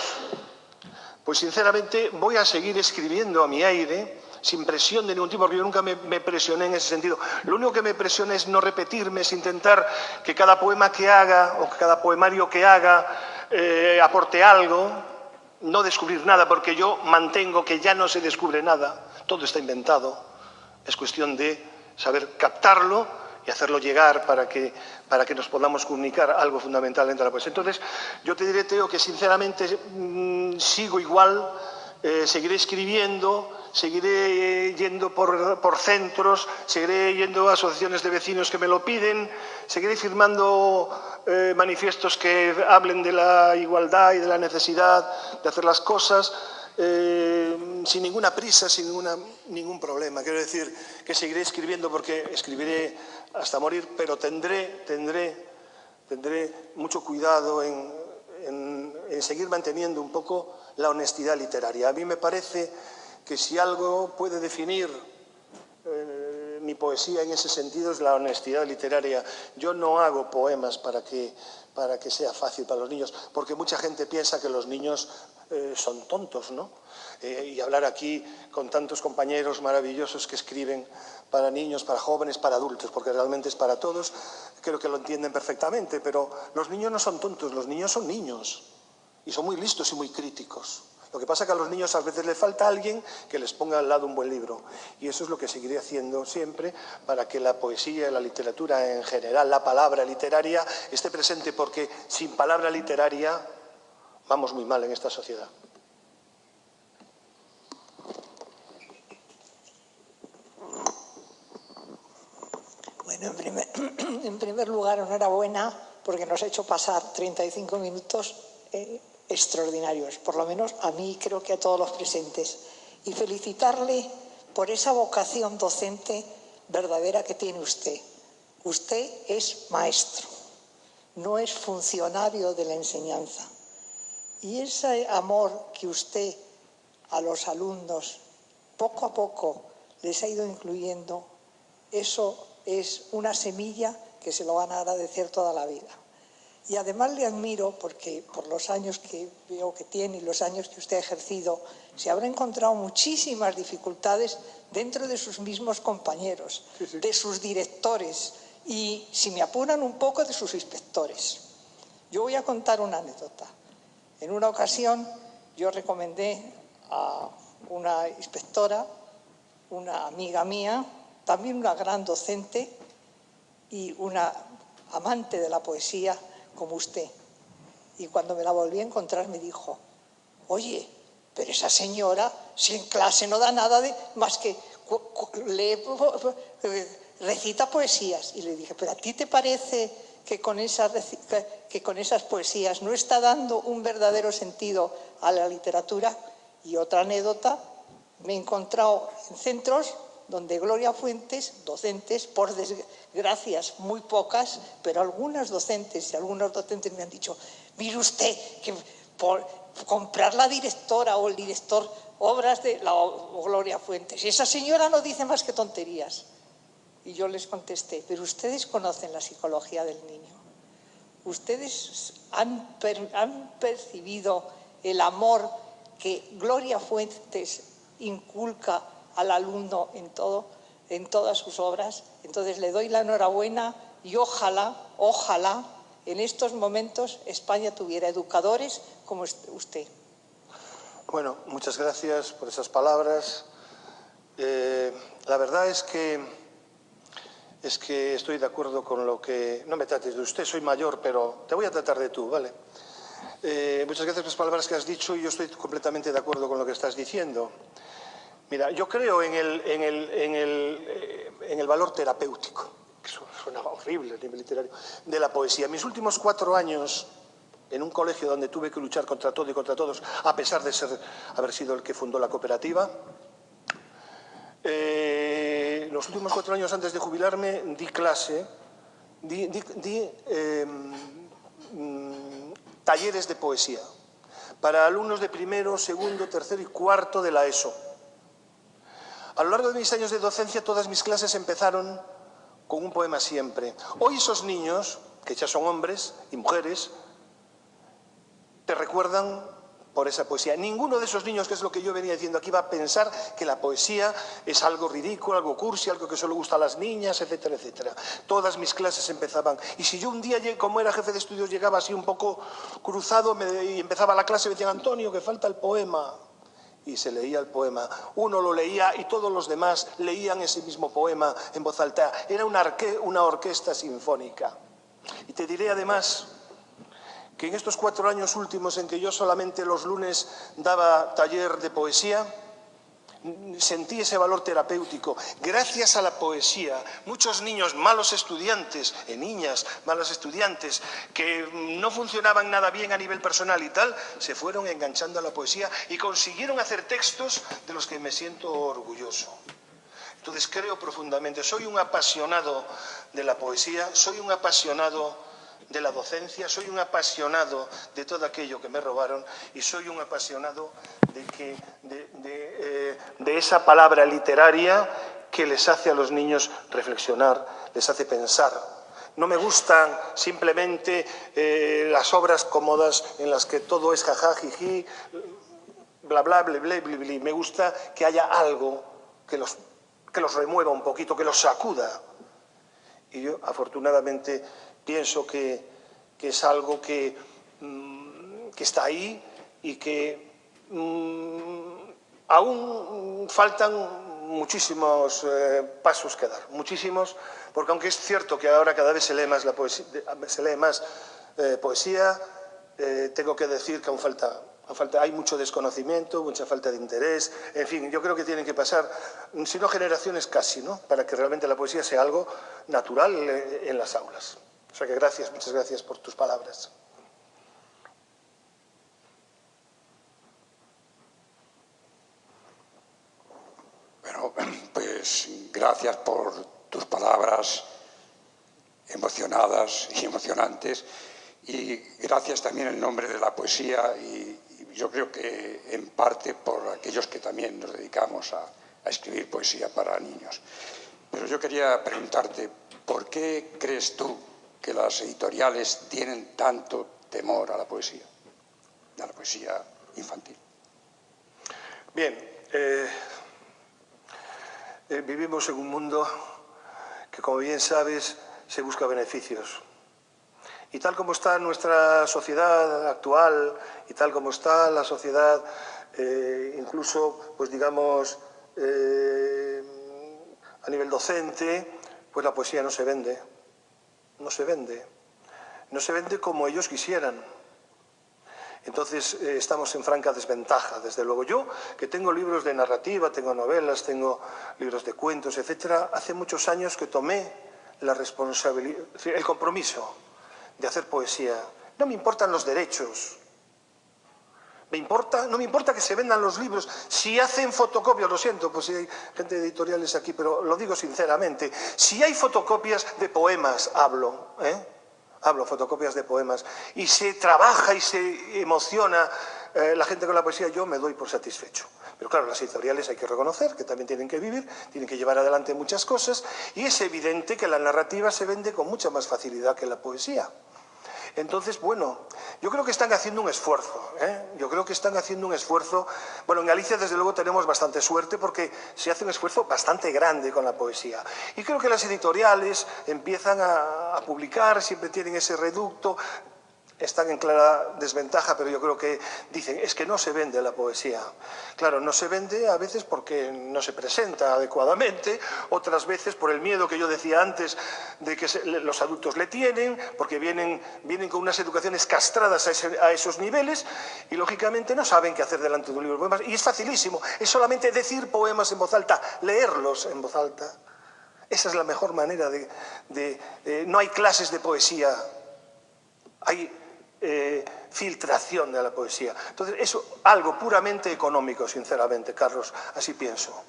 B: pues sinceramente voy a seguir escribiendo a mi aire, sin presión de ningún tipo, porque yo nunca me presioné en ese sentido. Lo único que me presiona es no repetirme, es intentar que cada poema que haga o que cada poemario que haga aporte algo, no descubrir nada, porque yo mantengo que ya no se descubre nada, todo está inventado. Es cuestión de saber captarlo y hacerlo llegar para que nos podamos comunicar algo fundamental dentro de la poesía. Entonces, yo te diré, Teo, que sinceramente sigo igual, seguiré escribiendo, seguiré yendo por centros, seguiré yendo a asociaciones de vecinos que me lo piden, seguiré firmando manifiestos que hablen de la igualdad y de la necesidad de hacer las cosas, sin ninguna prisa, sin ningún problema. Quiero decir que seguiré escribiendo porque escribiré hasta morir, pero tendré mucho cuidado en seguir manteniendo un poco la honestidad literaria. A mí me parece que si algo puede definir mi poesía en ese sentido es la honestidad literaria. Yo no hago poemas para que sea fácil para los niños, porque mucha gente piensa que los niños son tontos, ¿no? Y hablar aquí con tantos compañeros maravillosos que escriben para niños, para jóvenes, para adultos, porque realmente es para todos, creo que lo entienden perfectamente, pero los niños no son tontos, los niños son niños y son muy listos y muy críticos. Lo que pasa es que a los niños a veces les falta alguien que les ponga al lado un buen libro. Y eso es lo que seguiré haciendo siempre para que la poesía y la literatura en general, la palabra literaria, esté presente, porque sin palabra literaria vamos muy mal en esta sociedad.
D: Bueno, en primer lugar, enhorabuena, porque nos ha hecho pasar 35 minutos extraordinarios, por lo menos a mí, creo que a todos los presentes, y felicitarle por esa vocación docente verdadera que tiene usted. Usted es maestro, no es funcionario de la enseñanza, y ese amor que usted a los alumnos poco a poco les ha ido incluyendo, eso es una semilla que se lo van a agradecer toda la vida. Y además le admiro porque por los años que veo que tiene y los años que usted ha ejercido, se habrá encontrado muchísimas dificultades dentro de sus mismos compañeros, de sus directores y, si me apuran un poco, de sus inspectores. Yo voy a contar una anécdota. En una ocasión yo recomendé a una inspectora, una amiga mía, también una gran docente y una amante de la poesía como usted. Y cuando me la volví a encontrar me dijo: oye, pero esa señora, si en clase no da nada más que recita poesías. Y le dije: ¿pero a ti te parece que con esas poesías no está dando un verdadero sentido a la literatura? Y otra anécdota, me he encontrado en centros donde Gloria Fuentes, docentes, por desgracias muy pocas, pero algunas docentes y algunos docentes me han dicho: mire usted, que por comprar la directora o el director obras de la Gloria Fuentes, y esa señora no dice más que tonterías. Y yo les contesté: pero ustedes conocen la psicología del niño, ustedes han percibido el amor que Gloria Fuentes inculca al alumno en todas sus obras. Entonces le doy la enhorabuena y ojalá en estos momentos España tuviera educadores como usted.
B: Bueno, muchas gracias por esas palabras. La verdad es que estoy de acuerdo con lo que... No me trates de usted, soy mayor, pero te voy a tratar de tú, ¿vale? Muchas gracias por las palabras que has dicho y yo estoy completamente de acuerdo con lo que estás diciendo. Mira, yo creo en el valor terapéutico, que suena horrible a nivel literario, de la poesía. Mis últimos 4 años en un colegio donde tuve que luchar contra todo y contra todos, a pesar de haber sido el que fundó la cooperativa, los últimos 4 años antes de jubilarme di clase, talleres de poesía para alumnos de primero, segundo, tercero y cuarto de la ESO. A lo largo de mis años de docencia, todas mis clases empezaron con un poema siempre. Hoy esos niños, que ya son hombres y mujeres, te recuerdan por esa poesía. Ninguno de esos niños, que es lo que yo venía diciendo aquí, va a pensar que la poesía es algo ridículo, algo cursi, algo que solo gusta a las niñas, etcétera, etcétera. Todas mis clases empezaban. Y si yo un día, como era jefe de estudios, llegaba así un poco cruzado y empezaba la clase, me decían: Antonio, que falta el poema. y se leía el poema. Uno lo leía y todos los demás leían ese mismo poema en voz alta. Era una orquesta sinfónica. Y te diré además que en estos 4 años últimos en que yo solamente los lunes daba taller de poesía, sentí ese valor terapéutico. Gracias a la poesía, muchos niños malos estudiantes, niñas malas estudiantes, que no funcionaban nada bien a nivel personal y tal, se fueron enganchando a la poesía y consiguieron hacer textos de los que me siento orgulloso. Entonces creo profundamente, soy un apasionado de la poesía, soy un apasionado de la docencia, soy un apasionado de todo aquello que me robaron y soy un apasionado de esa palabra literaria que les hace a los niños reflexionar, les hace pensar. No me gustan simplemente las obras cómodas en las que todo es jajá, jiji, bla, bla, ble, ble, ble, ble. Me gusta que haya algo que los remueva un poquito, que los sacuda. Y yo, afortunadamente, pienso que es algo que está ahí y que aún faltan muchísimos pasos que dar, muchísimos, porque aunque es cierto que ahora cada vez se lee más poesía, tengo que decir que aún falta, hay mucho desconocimiento, mucha falta de interés, en fin, yo creo que tienen que pasar, si no generaciones casi, ¿no?, para que realmente la poesía sea algo natural en las aulas. O sea que gracias, muchas gracias por tus palabras.
E: Bueno, pues gracias por tus palabras emocionadas y emocionantes y gracias también en nombre de la poesía y yo creo que en parte por aquellos que también nos dedicamos a escribir poesía para niños. Pero yo quería preguntarte, ¿por qué crees tú que las editoriales tienen tanto temor a la poesía infantil?
B: Bien, vivimos en un mundo que, como bien sabes, se busca beneficios. Y tal como está nuestra sociedad actual y tal como está la sociedad, incluso, pues digamos, a nivel docente, pues la poesía no se vende. No se vende. No se vende como ellos quisieran. Entonces estamos en franca desventaja, desde luego. Yo, que tengo libros de narrativa, tengo novelas, tengo libros de cuentos, etcétera, hace muchos años que tomé la responsabilidad, el compromiso de hacer poesía. No me importan los derechos. No me importa que se vendan los libros. Si hacen fotocopias, lo siento, pues si hay gente de editoriales aquí, pero lo digo sinceramente. Si hay fotocopias de poemas, hablo fotocopias de poemas, y se trabaja y se emociona la gente con la poesía, yo me doy por satisfecho. Pero claro, las editoriales hay que reconocer que también tienen que vivir, tienen que llevar adelante muchas cosas, y es evidente que la narrativa se vende con mucha más facilidad que la poesía. Entonces, bueno, yo creo que están haciendo un esfuerzo, Yo creo que están haciendo un esfuerzo. Bueno, en Galicia, desde luego, tenemos bastante suerte porque se hace un esfuerzo bastante grande con la poesía. Y creo que las editoriales empiezan a publicar, siempre tienen ese reducto. Están en clara desventaja, pero yo creo que dicen, es que no se vende la poesía. Claro, no se vende a veces porque no se presenta adecuadamente, otras veces por el miedo que yo decía antes de que los adultos le tienen, porque vienen con unas educaciones castradas a esos niveles y lógicamente no saben qué hacer delante de un libro de poemas. Y es facilísimo, es solamente decir poemas en voz alta, leerlos en voz alta. Esa es la mejor manera no hay clases de poesía, hay filtración de la poesía. Entonces, eso algo puramente económico, sinceramente, Carlos, así pienso.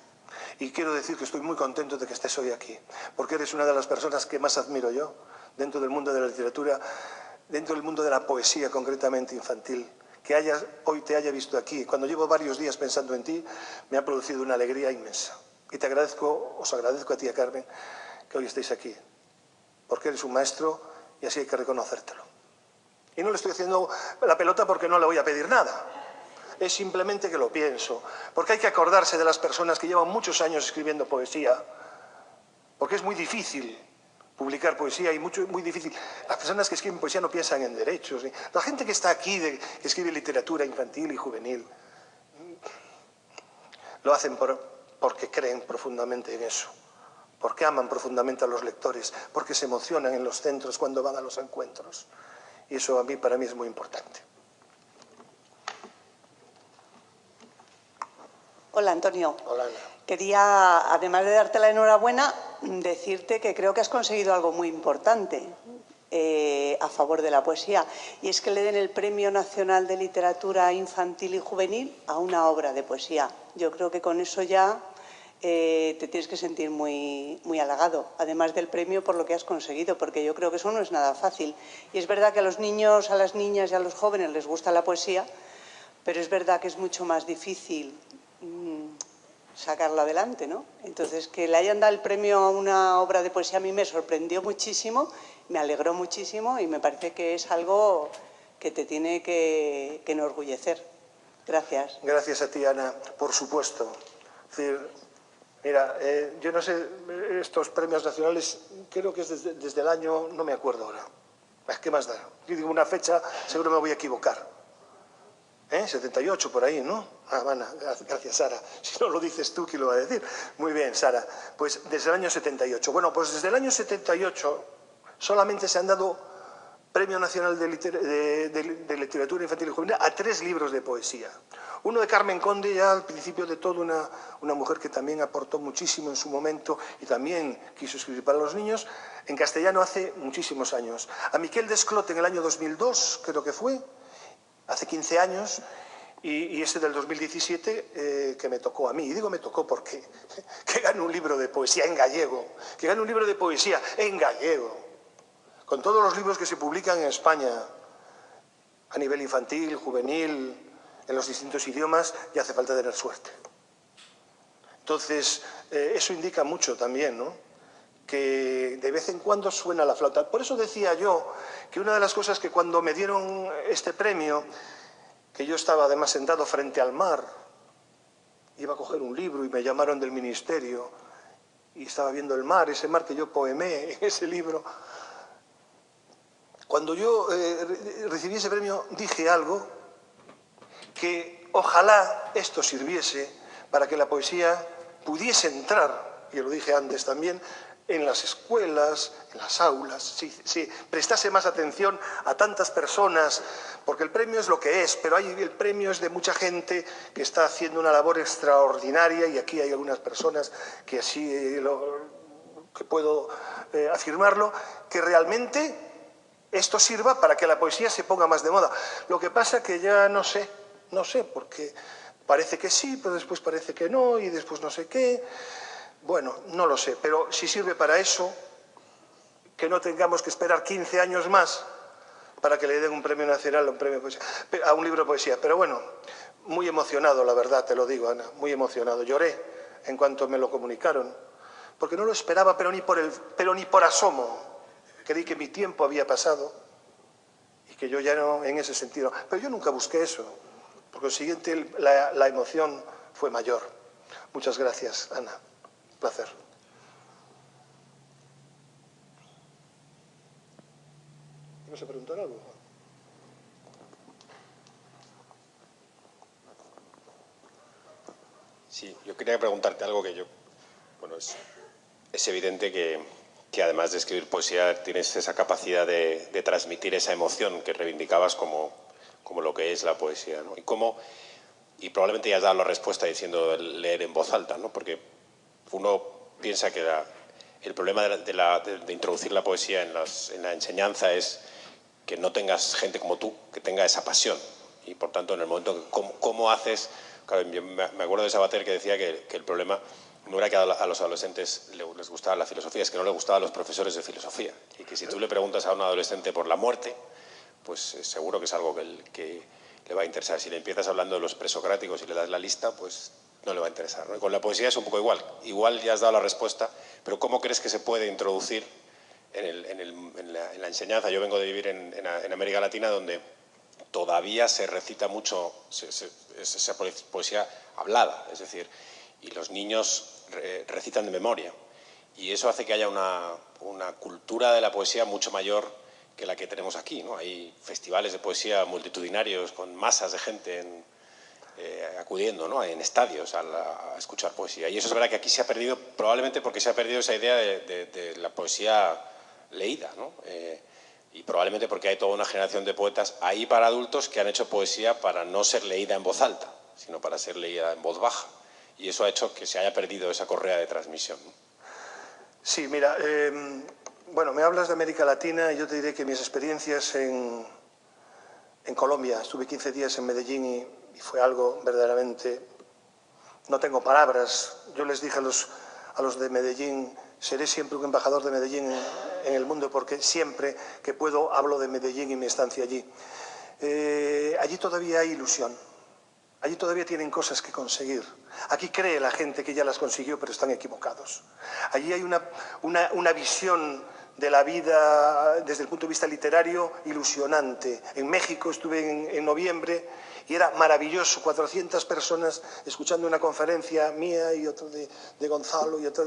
B: Y quiero decir que estoy muy contento de que estés hoy aquí, porque eres una de las personas que más admiro yo, dentro del mundo de la literatura, dentro del mundo de la poesía, concretamente infantil. Que hoy te haya visto aquí, cuando llevo varios días pensando en ti, me ha producido una alegría inmensa. Y os agradezco a ti, a Carmen, que hoy estéis aquí, porque eres un maestro y así hay que reconocértelo. Y no le estoy haciendo la pelota porque no le voy a pedir nada. Es simplemente que lo pienso. Porque hay que acordarse de las personas que llevan muchos años escribiendo poesía. Porque es muy difícil publicar poesía y muy difícil. Las personas que escriben poesía no piensan en derechos. La gente que está aquí, que escribe literatura infantil y juvenil, Lo hacen porque creen profundamente en eso, porque aman profundamente a los lectores, porque se emocionan en los centros cuando van a los encuentros. Y eso para mí es muy importante.
F: Hola, Antonio.
B: Hola, Ana.
F: Quería, además de darte la enhorabuena, decirte que creo que has conseguido algo muy importante a favor de la poesía, y es que le den el Premio Nacional de Literatura Infantil y Juvenil a una obra de poesía. Yo creo que con eso ya te tienes que sentir muy halagado, además del premio por lo que has conseguido, porque yo creo que eso no es nada fácil. Y es verdad que a los niños, a las niñas y a los jóvenes les gusta la poesía, pero es verdad que es mucho más difícil sacarlo adelante, ¿no? Entonces, que le hayan dado el premio a una obra de poesía a mí me sorprendió muchísimo, me alegró muchísimo y me parece que es algo que te tiene que enorgullecer. Gracias.
B: Gracias a ti, Ana, por supuesto. Es decir, mira, yo no sé, estos premios nacionales, creo que es desde el año, no me acuerdo ahora. ¿Qué más da? Yo digo una fecha, seguro me voy a equivocar. 78 por ahí, ¿no? Ana, gracias, Sara. Si no lo dices tú, ¿quién lo va a decir? Muy bien, Sara. Pues desde el año 78. Bueno, pues desde el año 78 solamente se han dado Premio Nacional de Literatura Infantil y Juvenil a 3 libros de poesía. Uno de Carmen Conde, ya al principio de todo, una mujer que también aportó muchísimo en su momento y también quiso escribir para los niños, en castellano hace muchísimos años. A Miquel Desclot en el año 2002, creo que fue, hace 15 años, y ese del 2017 que me tocó a mí. Y digo me tocó porque que gane un libro de poesía en gallego, que gane un libro de poesía en gallego, con todos los libros que se publican en España, a nivel infantil, juvenil, en los distintos idiomas, ya hace falta tener suerte. Entonces, eso indica mucho también, ¿no? Que de vez en cuando suena la flauta. Por eso decía yo que una de las cosas que cuando me dieron este premio, que yo estaba además sentado frente al mar, iba a coger un libro y me llamaron del ministerio y estaba viendo el mar, ese mar que yo poemé en ese libro. Cuando yo recibí ese premio dije algo que ojalá esto sirviese para que la poesía pudiese entrar, y lo dije antes también, en las escuelas, en las aulas, si prestase más atención a tantas personas, porque el premio es lo que es, pero el premio es de mucha gente que está haciendo una labor extraordinaria, y aquí hay algunas personas que así que puedo afirmarlo, que realmente esto sirva para que la poesía se ponga más de moda. Lo que pasa que ya no sé, porque parece que sí, pero después parece que no, y después no sé qué. Bueno, no lo sé, pero si sirve para eso, que no tengamos que esperar 15 años más para que le den un premio nacional a un libro de poesía. Pero bueno, muy emocionado, la verdad, te lo digo, Ana, muy emocionado. Lloré en cuanto me lo comunicaron, porque no lo esperaba, pero ni por asomo. Creí que mi tiempo había pasado y que yo ya no, en ese sentido. Pero yo nunca busqué eso. Por consiguiente, la emoción fue mayor. Muchas gracias, Ana. Un placer. ¿Vas a preguntar algo?
A: Sí, yo quería preguntarte algo que bueno, es evidente que además de escribir poesía tienes esa capacidad de transmitir esa emoción que reivindicabas como lo que es la poesía, ¿no? Y probablemente ya has dado la respuesta diciendo leer en voz alta, ¿no? Porque uno piensa que el problema de introducir la poesía en la enseñanza es que no tengas gente como tú que tenga esa pasión. Y por tanto, en el momento ¿cómo haces? Claro, yo me acuerdo de Sabater que decía que el problema no era que a los adolescentes les gustaba la filosofía, es que no les gustaba a los profesores de filosofía. Y que si tú le preguntas a un adolescente por la muerte, pues seguro que es algo que le va a interesar. Si le empiezas hablando de los presocráticos y le das la lista, pues no le va a interesar, ¿no? Y con la poesía es un poco igual. Igual ya has dado la respuesta, pero ¿cómo crees que se puede introducir en la enseñanza? Yo vengo de vivir en América Latina, donde todavía se recita mucho esa poesía hablada, es decir, y los niños recitan de memoria. Y eso hace que haya una cultura de la poesía mucho mayor que la que tenemos aquí, ¿no? Hay festivales de poesía multitudinarios con masas de gente acudiendo, ¿no?, en estadios a escuchar poesía. Y eso es verdad que aquí se ha perdido, probablemente porque se ha perdido esa idea de la poesía leída, ¿no? Y probablemente porque hay toda una generación de poetas ahí para adultos que han hecho poesía para no ser leída en voz alta, sino para ser leída en voz baja. Y eso ha hecho que se haya perdido esa correa de transmisión, ¿no?
B: Sí, mira, bueno, me hablas de América Latina y yo te diré que mis experiencias en Colombia, estuve 15 días en Medellín y fue algo verdaderamente... No tengo palabras. Yo les dije a los de Medellín, seré siempre un embajador de Medellín en el mundo porque siempre que puedo hablo de Medellín y mi estancia allí. Allí todavía hay ilusión. Allí todavía tienen cosas que conseguir. Aquí cree la gente que ya las consiguió, pero están equivocados. Allí hay una visión de la vida desde el punto de vista literario ilusionante. En México estuve en noviembre y era maravilloso, 400 personas escuchando una conferencia mía y otra de Gonzalo y otra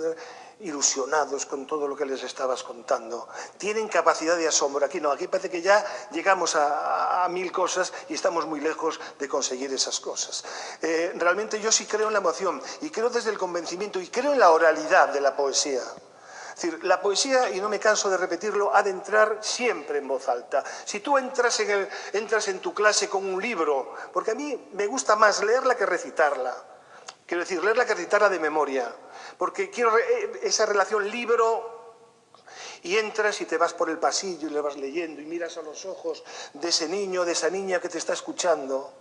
B: ilusionados con todo lo que les estabas contando. Tienen capacidad de asombro. Aquí no, aquí parece que ya llegamos a mil cosas y estamos muy lejos de conseguir esas cosas. Realmente yo sí creo en la emoción y creo desde el convencimiento y creo en la oralidad de la poesía. Es decir, la poesía, y no me canso de repetirlo, ha de entrar siempre en voz alta. Si tú entras en tu clase con un libro, porque a mí me gusta más leerla que recitarla. Quiero decir, leerla que recitarla de memoria. Porque quiero esa relación libro y entras y te vas por el pasillo y le vas leyendo y miras a los ojos de ese niño, de esa niña que te está escuchando.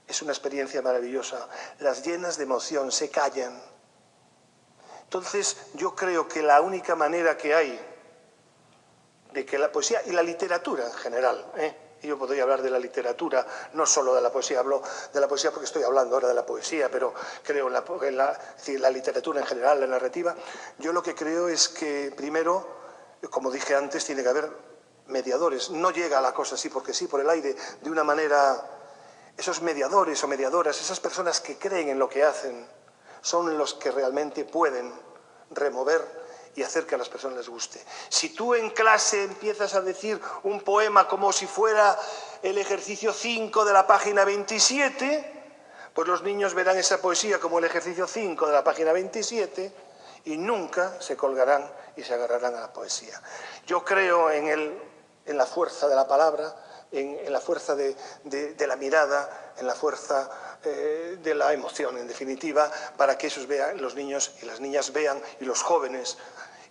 B: Es una experiencia maravillosa. Las llenas de emoción, se callan. Entonces, yo creo que la única manera que hay de que la poesía y la literatura en general, y yo podría hablar de la literatura, no solo de la poesía, hablo de la poesía porque estoy hablando ahora de la poesía, pero creo en la literatura en general, la narrativa. Yo lo que creo es que, primero, como dije antes, tiene que haber mediadores. No llega la cosa así porque sí, por el aire, de una manera... Esos mediadores o mediadoras, esas personas que creen en lo que hacen, son los que realmente pueden remover y hacer que a las personas les guste. Si tú en clase empiezas a decir un poema como si fuera el ejercicio 5 de la página 27, pues los niños verán esa poesía como el ejercicio 5 de la página 27 y nunca se colgarán y se agarrarán a la poesía. Yo creo en la fuerza de la palabra, en la fuerza de la mirada, en la fuerza de la emoción, en definitiva, para que esos vean, los niños y las niñas vean, y los jóvenes.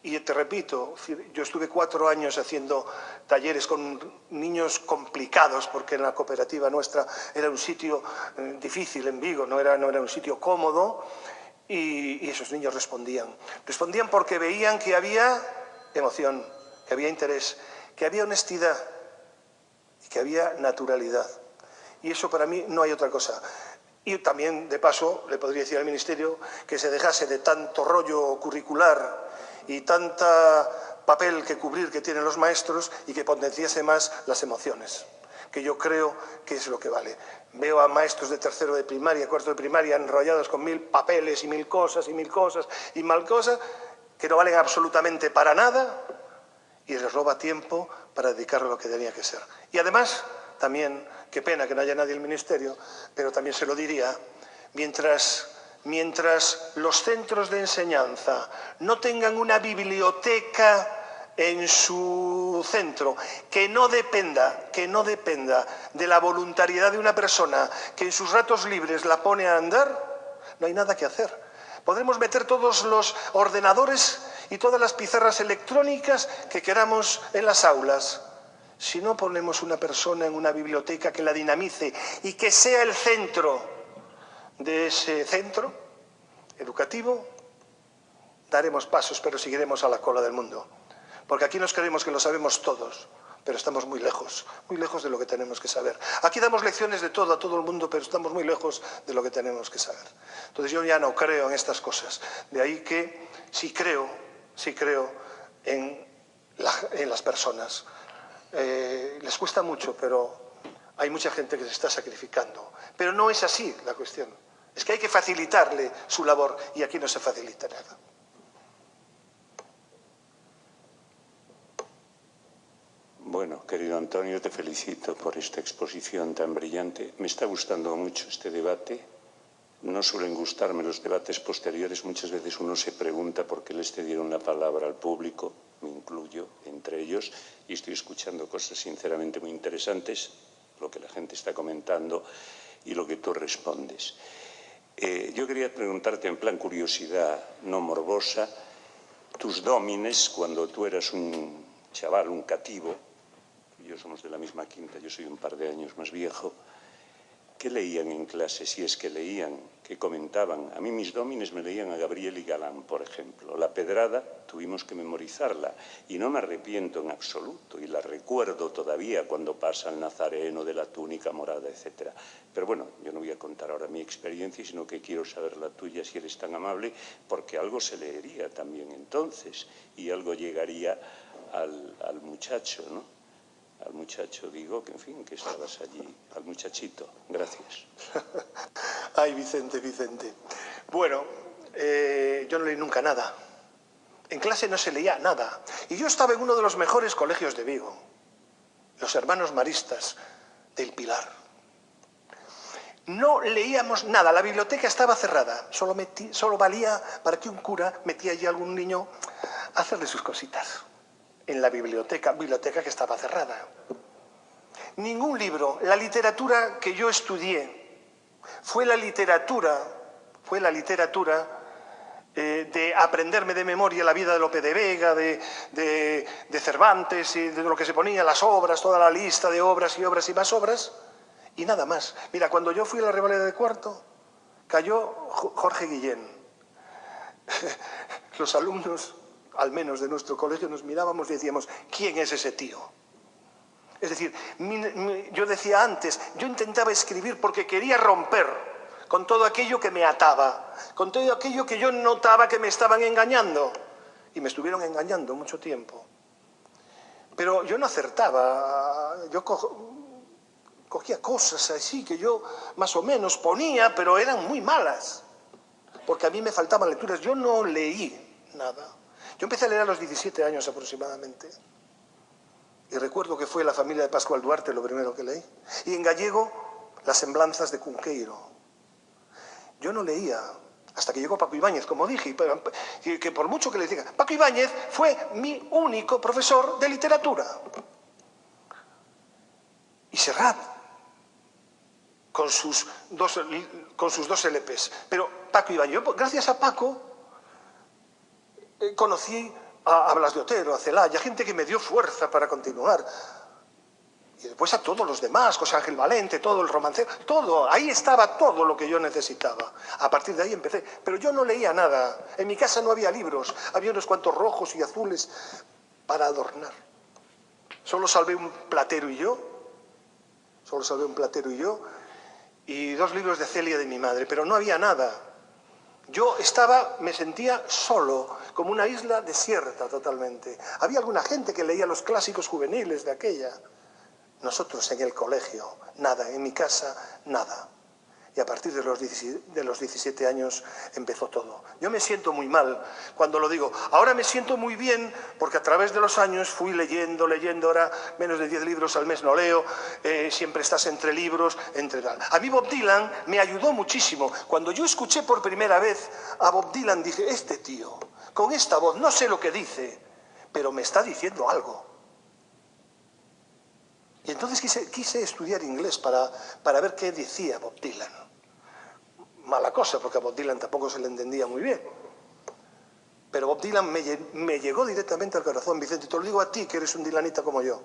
B: Y te repito, yo estuve 4 años haciendo talleres con niños complicados, porque en la cooperativa nuestra era un sitio difícil en Vigo, no era un sitio cómodo, y esos niños respondían. Respondían porque veían que había emoción, que había interés, que había honestidad, que había naturalidad. Y eso para mí no hay otra cosa. Y también, de paso, le podría decir al Ministerio que se dejase de tanto rollo curricular y tanta papel que cubrir que tienen los maestros y que potenciase más las emociones, que yo creo que es lo que vale. Veo a maestros de tercero de primaria, cuarto de primaria, enrollados con 1000 papeles y 1000 cosas y 1000 cosas y mal cosas que no valen absolutamente para nada y les roba tiempo para dedicarlo a lo que tenía que ser. Y además, también, qué pena que no haya nadie en el Ministerio, pero también se lo diría, mientras los centros de enseñanza no tengan una biblioteca en su centro, que no dependa de la voluntariedad de una persona que en sus ratos libres la pone a andar, no hay nada que hacer. Podremos meter todos los ordenadores y todas las pizarras electrónicas que queramos en las aulas. Si no ponemos una persona en una biblioteca que la dinamice y que sea el centro de ese centro educativo, daremos pasos, pero seguiremos a la cola del mundo. Porque aquí nos creemos que lo sabemos todos, pero estamos muy lejos de lo que tenemos que saber. Aquí damos lecciones de todo a todo el mundo, pero estamos muy lejos de lo que tenemos que saber. Entonces yo ya no creo en estas cosas. De ahí que sí creo en las personas. Les cuesta mucho, pero hay mucha gente que se está sacrificando. Pero no es así la cuestión. Es que hay que facilitarle su labor y aquí no se facilita nada.
E: Bueno,
G: querido Antonio, te felicito por esta exposición tan brillante. Me está gustando mucho este debate. No suelen gustarme los debates posteriores. Muchas veces uno se pregunta por qué les cedieron la palabra al público, me incluyo entre ellos, y estoy escuchando cosas sinceramente muy interesantes, lo que la gente está comentando y lo que tú respondes. Yo quería preguntarte en plan curiosidad, no morbosa, tus dómines cuando tú eras un chaval, un cativo, yo somos de la misma quinta, yo soy un par de años más viejo, ¿qué leían en clase? Si es que leían, ¿qué comentaban? A mí mis dómines me leían a Gabriel y Galán, por ejemplo. La Pedrada tuvimos que memorizarla y no me arrepiento en absoluto y la recuerdo todavía cuando pasa el Nazareno de la túnica morada, etc. Pero bueno, yo no voy a contar ahora mi experiencia, sino que quiero saber la tuya, si eres tan amable, porque algo se leería también entonces y algo llegaría al muchacho, ¿no? Al muchacho, digo, que en fin, que estabas allí, al muchachito. Gracias.
B: Ay, Vicente, Vicente. Bueno, yo no leí nunca nada. En clase no se leía nada. Y yo estaba en uno de los mejores colegios de Vigo, los Hermanos Maristas del Pilar. No leíamos nada, la biblioteca estaba cerrada. Solo valía para que un cura metía allí a algún niño a hacerle sus cositas. En la biblioteca que estaba cerrada. Ningún libro. La literatura que yo estudié fue la literatura de aprenderme de memoria la vida de Lope de Vega, de Cervantes y de lo que se ponía, las obras, toda la lista de obras y obras y más obras, y nada más. Mira, cuando yo fui a la Revaleda de cuarto, cayó Jorge Guillén. Los alumnos, al menos de nuestro colegio, nos mirábamos y decíamos, ¿quién es ese tío? Es decir, yo decía antes, yo intentaba escribir porque quería romper con todo aquello que me ataba, con todo aquello que yo notaba que me estaban engañando. Y me estuvieron engañando mucho tiempo. Pero yo no acertaba, yo cogía cosas así que yo más o menos ponía, pero eran muy malas, porque a mí me faltaban lecturas. Yo no leí nada. Yo empecé a leer a los 17 años aproximadamente. Y recuerdo que fue La familia de Pascual Duarte lo primero que leí. Y en gallego, Las semblanzas de Cunqueiro. Yo no leía hasta que llegó Paco Ibáñez, como dije, que por mucho que les diga, Paco Ibáñez fue mi único profesor de literatura. Y Serrat, con sus dos LPs. Pero Paco Ibáñez, yo, gracias a Paco, conocí a Blas de Otero, a Celaya, gente que me dio fuerza para continuar. Y después a todos los demás, José Ángel Valente, todo el romancero, todo, ahí estaba todo lo que yo necesitaba. A partir de ahí empecé. Pero yo no leía nada. En mi casa no había libros, había unos cuantos rojos y azules para adornar. Solo salvé un platero y yo, y 2 libros de Celia de mi madre, pero no había nada. Yo me sentía solo, como una isla desierta totalmente. Había alguna gente que leía los clásicos juveniles de aquella. Nosotros en el colegio, nada, en mi casa, nada. Y a partir de los 17 años empezó todo. Yo me siento muy mal cuando lo digo. Ahora me siento muy bien porque a través de los años fui leyendo, ahora menos de 10 libros al mes no leo, siempre estás entre libros, entre tal. A mí Bob Dylan me ayudó muchísimo. Cuando yo escuché por primera vez a Bob Dylan dije, este tío, con esta voz, no sé lo que dice, pero me está diciendo algo. Y entonces quise estudiar inglés para ver qué decía Bob Dylan. Mala cosa, porque a Bob Dylan tampoco se le entendía muy bien. Pero Bob Dylan me llegó directamente al corazón, Vicente. Te lo digo a ti, que eres un dylanita como yo.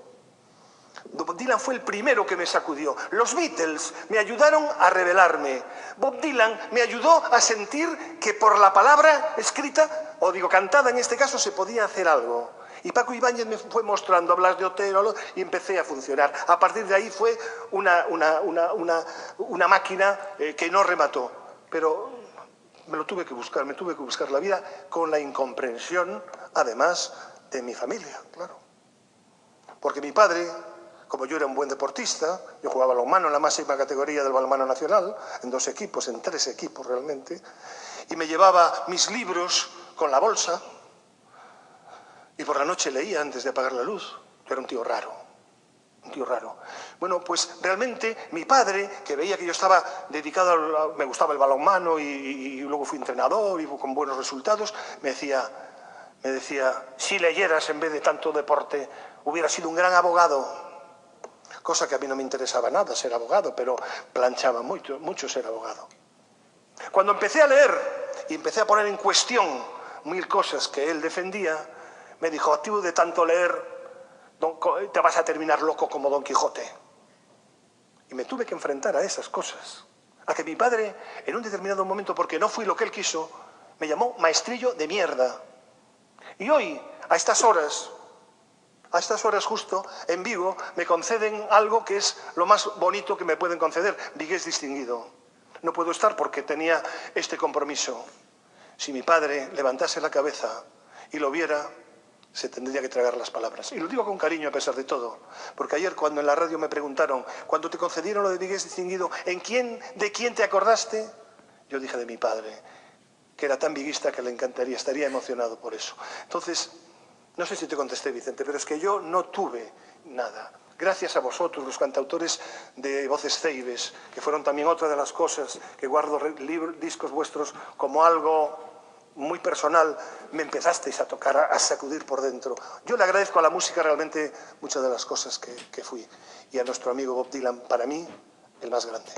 B: Bob Dylan fue el primero que me sacudió. Los Beatles me ayudaron a revelarme. Bob Dylan me ayudó a sentir que por la palabra escrita, o digo cantada en este caso, se podía hacer algo. Y Paco Ibáñez me fue mostrando a Blas de Otero y empecé a funcionar. A partir de ahí fue una máquina que no remató. Pero me tuve que buscar la vida con la incomprensión, además, de mi familia, claro. Porque mi padre, como yo era un buen deportista, yo jugaba balonmano en la máxima categoría del balonmano nacional, en 2 equipos, en 3 equipos realmente, y me llevaba mis libros con la bolsa, y por la noche leía antes de apagar la luz. Yo era un tío raro. Un tío raro. Bueno, pues realmente mi padre, que veía que yo estaba dedicado, me gustaba el balonmano y luego fui entrenador y con buenos resultados, me decía, si leyeras en vez de tanto deporte, hubieras sido un gran abogado. Cosa que a mí no me interesaba nada ser abogado, pero planchaba mucho ser abogado. Cuando empecé a leer y empecé a poner en cuestión mil cosas que él defendía, me dijo, a ti de tanto leer te vas a terminar loco como Don Quijote. Y me tuve que enfrentar a esas cosas. A que mi padre, en un determinado momento, porque no fui lo que él quiso, me llamó maestrillo de mierda. Y hoy, a estas horas justo, en Vigo, me conceden algo que es lo más bonito que me pueden conceder, vigués distinguido. No puedo estar porque tenía este compromiso. Si mi padre levantase la cabeza y lo viera, se tendría que tragar las palabras. Y lo digo con cariño a pesar de todo, porque ayer cuando en la radio me preguntaron, cuando te concedieron lo de vigués distinguido, ¿de quién te acordaste? Yo dije de mi padre, que era tan viguista que le encantaría, estaría emocionado por eso. Entonces, no sé si te contesté, Vicente, pero es que yo no tuve nada. Gracias a vosotros, los cantautores de Voces Ceibes, que fueron también otra de las cosas que guardo discos vuestros como algo muy personal, me empezasteis a tocar, a sacudir por dentro. Yo le agradezco a la música realmente muchas de las cosas que fui. Y a nuestro amigo Bob Dylan, para mí, el más grande.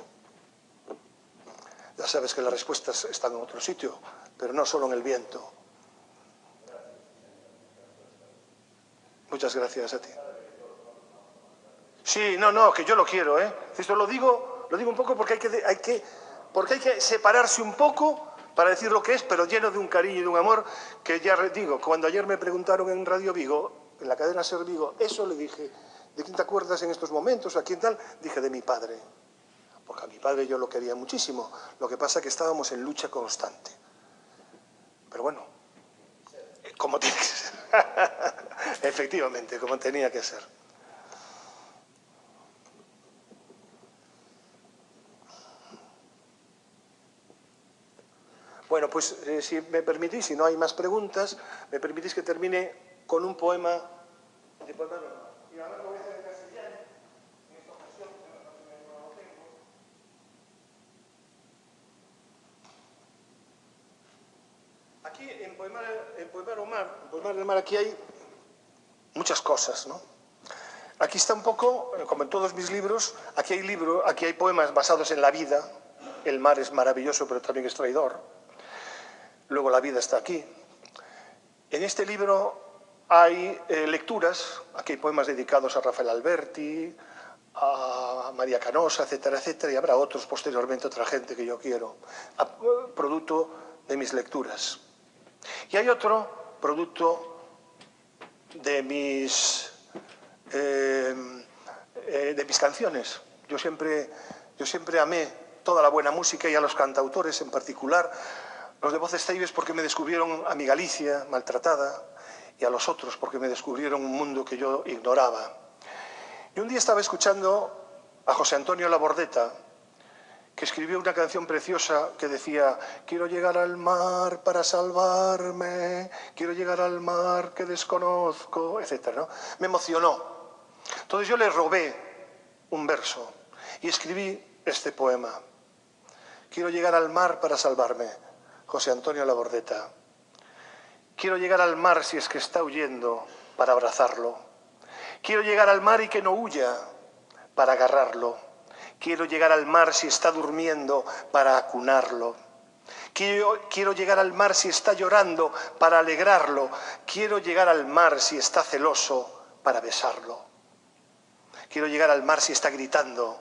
B: Ya sabes que las respuestas están en otro sitio, pero no solo en el viento. Muchas gracias a ti. Sí, no, que yo lo quiero, ¿eh? Esto lo digo un poco porque hay que separarse un poco para decir lo que es, pero lleno de un cariño y de un amor que ya digo, cuando ayer me preguntaron en Radio Vigo, en la cadena Ser Vigo, eso le dije, ¿de quién te acuerdas en estos momentos? ¿A quién tal? Dije, de mi padre. Porque a mi padre yo lo quería muchísimo. Lo que pasa es que estábamos en lucha constante. Pero bueno, como tiene que ser. Efectivamente, como tenía que ser. Bueno, pues si me permitís, si no hay más preguntas, me permitís que termine con un poema de poema normal. Y ahora lo voy a hacer en castellano, en esta ocasión, que no lo tengo. Aquí, en Poema del Mar, aquí hay muchas cosas, ¿no? Aquí está un poco, como en todos mis libros, aquí hay poemas basados en la vida. El mar es maravilloso, pero también es traidor. Luego la vida está aquí. En este libro hay lecturas, aquí hay poemas dedicados a Rafael Alberti, a María Canosa, etcétera, etcétera, y habrá otros posteriormente, otra gente que yo quiero, producto de mis lecturas. Y hay otro producto de mis canciones. Yo siempre amé toda la buena música y a los cantautores en particular, los de Voces Ceibes porque me descubrieron a mi Galicia maltratada y a los otros porque me descubrieron un mundo que yo ignoraba. Y un día estaba escuchando a José Antonio Labordeta, que escribió una canción preciosa que decía: quiero llegar al mar para salvarme, quiero llegar al mar que desconozco, etc., ¿no? Me emocionó. Entonces yo le robé un verso y escribí este poema. Quiero llegar al mar para salvarme. José Antonio Labordeta. Quiero llegar al mar si es que está huyendo para abrazarlo. Quiero llegar al mar y que no huya para agarrarlo. Quiero llegar al mar si está durmiendo para acunarlo. Quiero llegar al mar si está llorando para alegrarlo. Quiero llegar al mar si está celoso para besarlo. Quiero llegar al mar si está gritando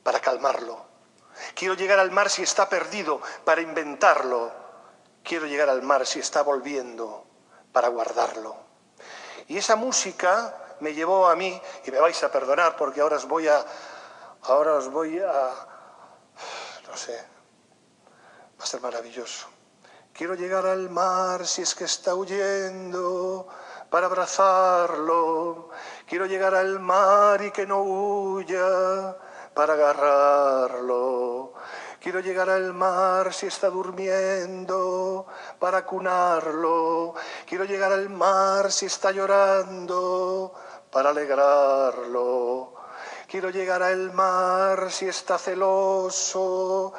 B: para calmarlo. Quiero llegar al mar si está perdido para inventarlo. Quiero llegar al mar si está volviendo para guardarlo. Y esa música me llevó a mí, y me vais a perdonar porque ahora os voy a, no sé, va a ser maravilloso. Quiero llegar al mar si es que está huyendo para abrazarlo. Quiero llegar al mar y que no huya para agarrarlo. Quiero llegar al mar si está durmiendo para acunarlo. Quiero llegar al mar si está llorando para alegrarlo. Quiero llegar al mar si está celoso,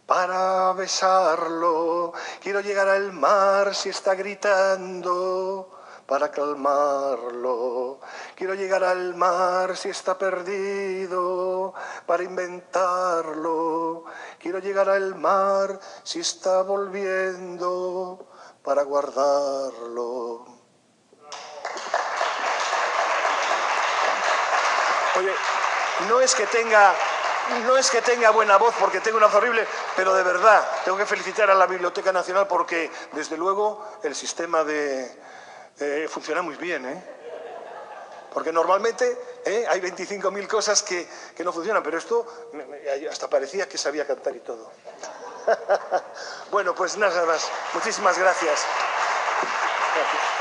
B: para besarlo. Quiero llegar al mar si está gritando, para calmarlo. Quiero llegar al mar si está perdido, para inventarlo. Quiero llegar al mar si está volviendo, para guardarlo. Oye, no es que tenga buena voz porque tengo una voz horrible, pero de verdad tengo que felicitar a la Biblioteca Nacional porque, desde luego, el sistema funciona muy bien, Porque normalmente hay 25.000 cosas que no funcionan, pero esto hasta parecía que sabía cantar y todo. Bueno, pues nada más. Muchísimas gracias. Gracias.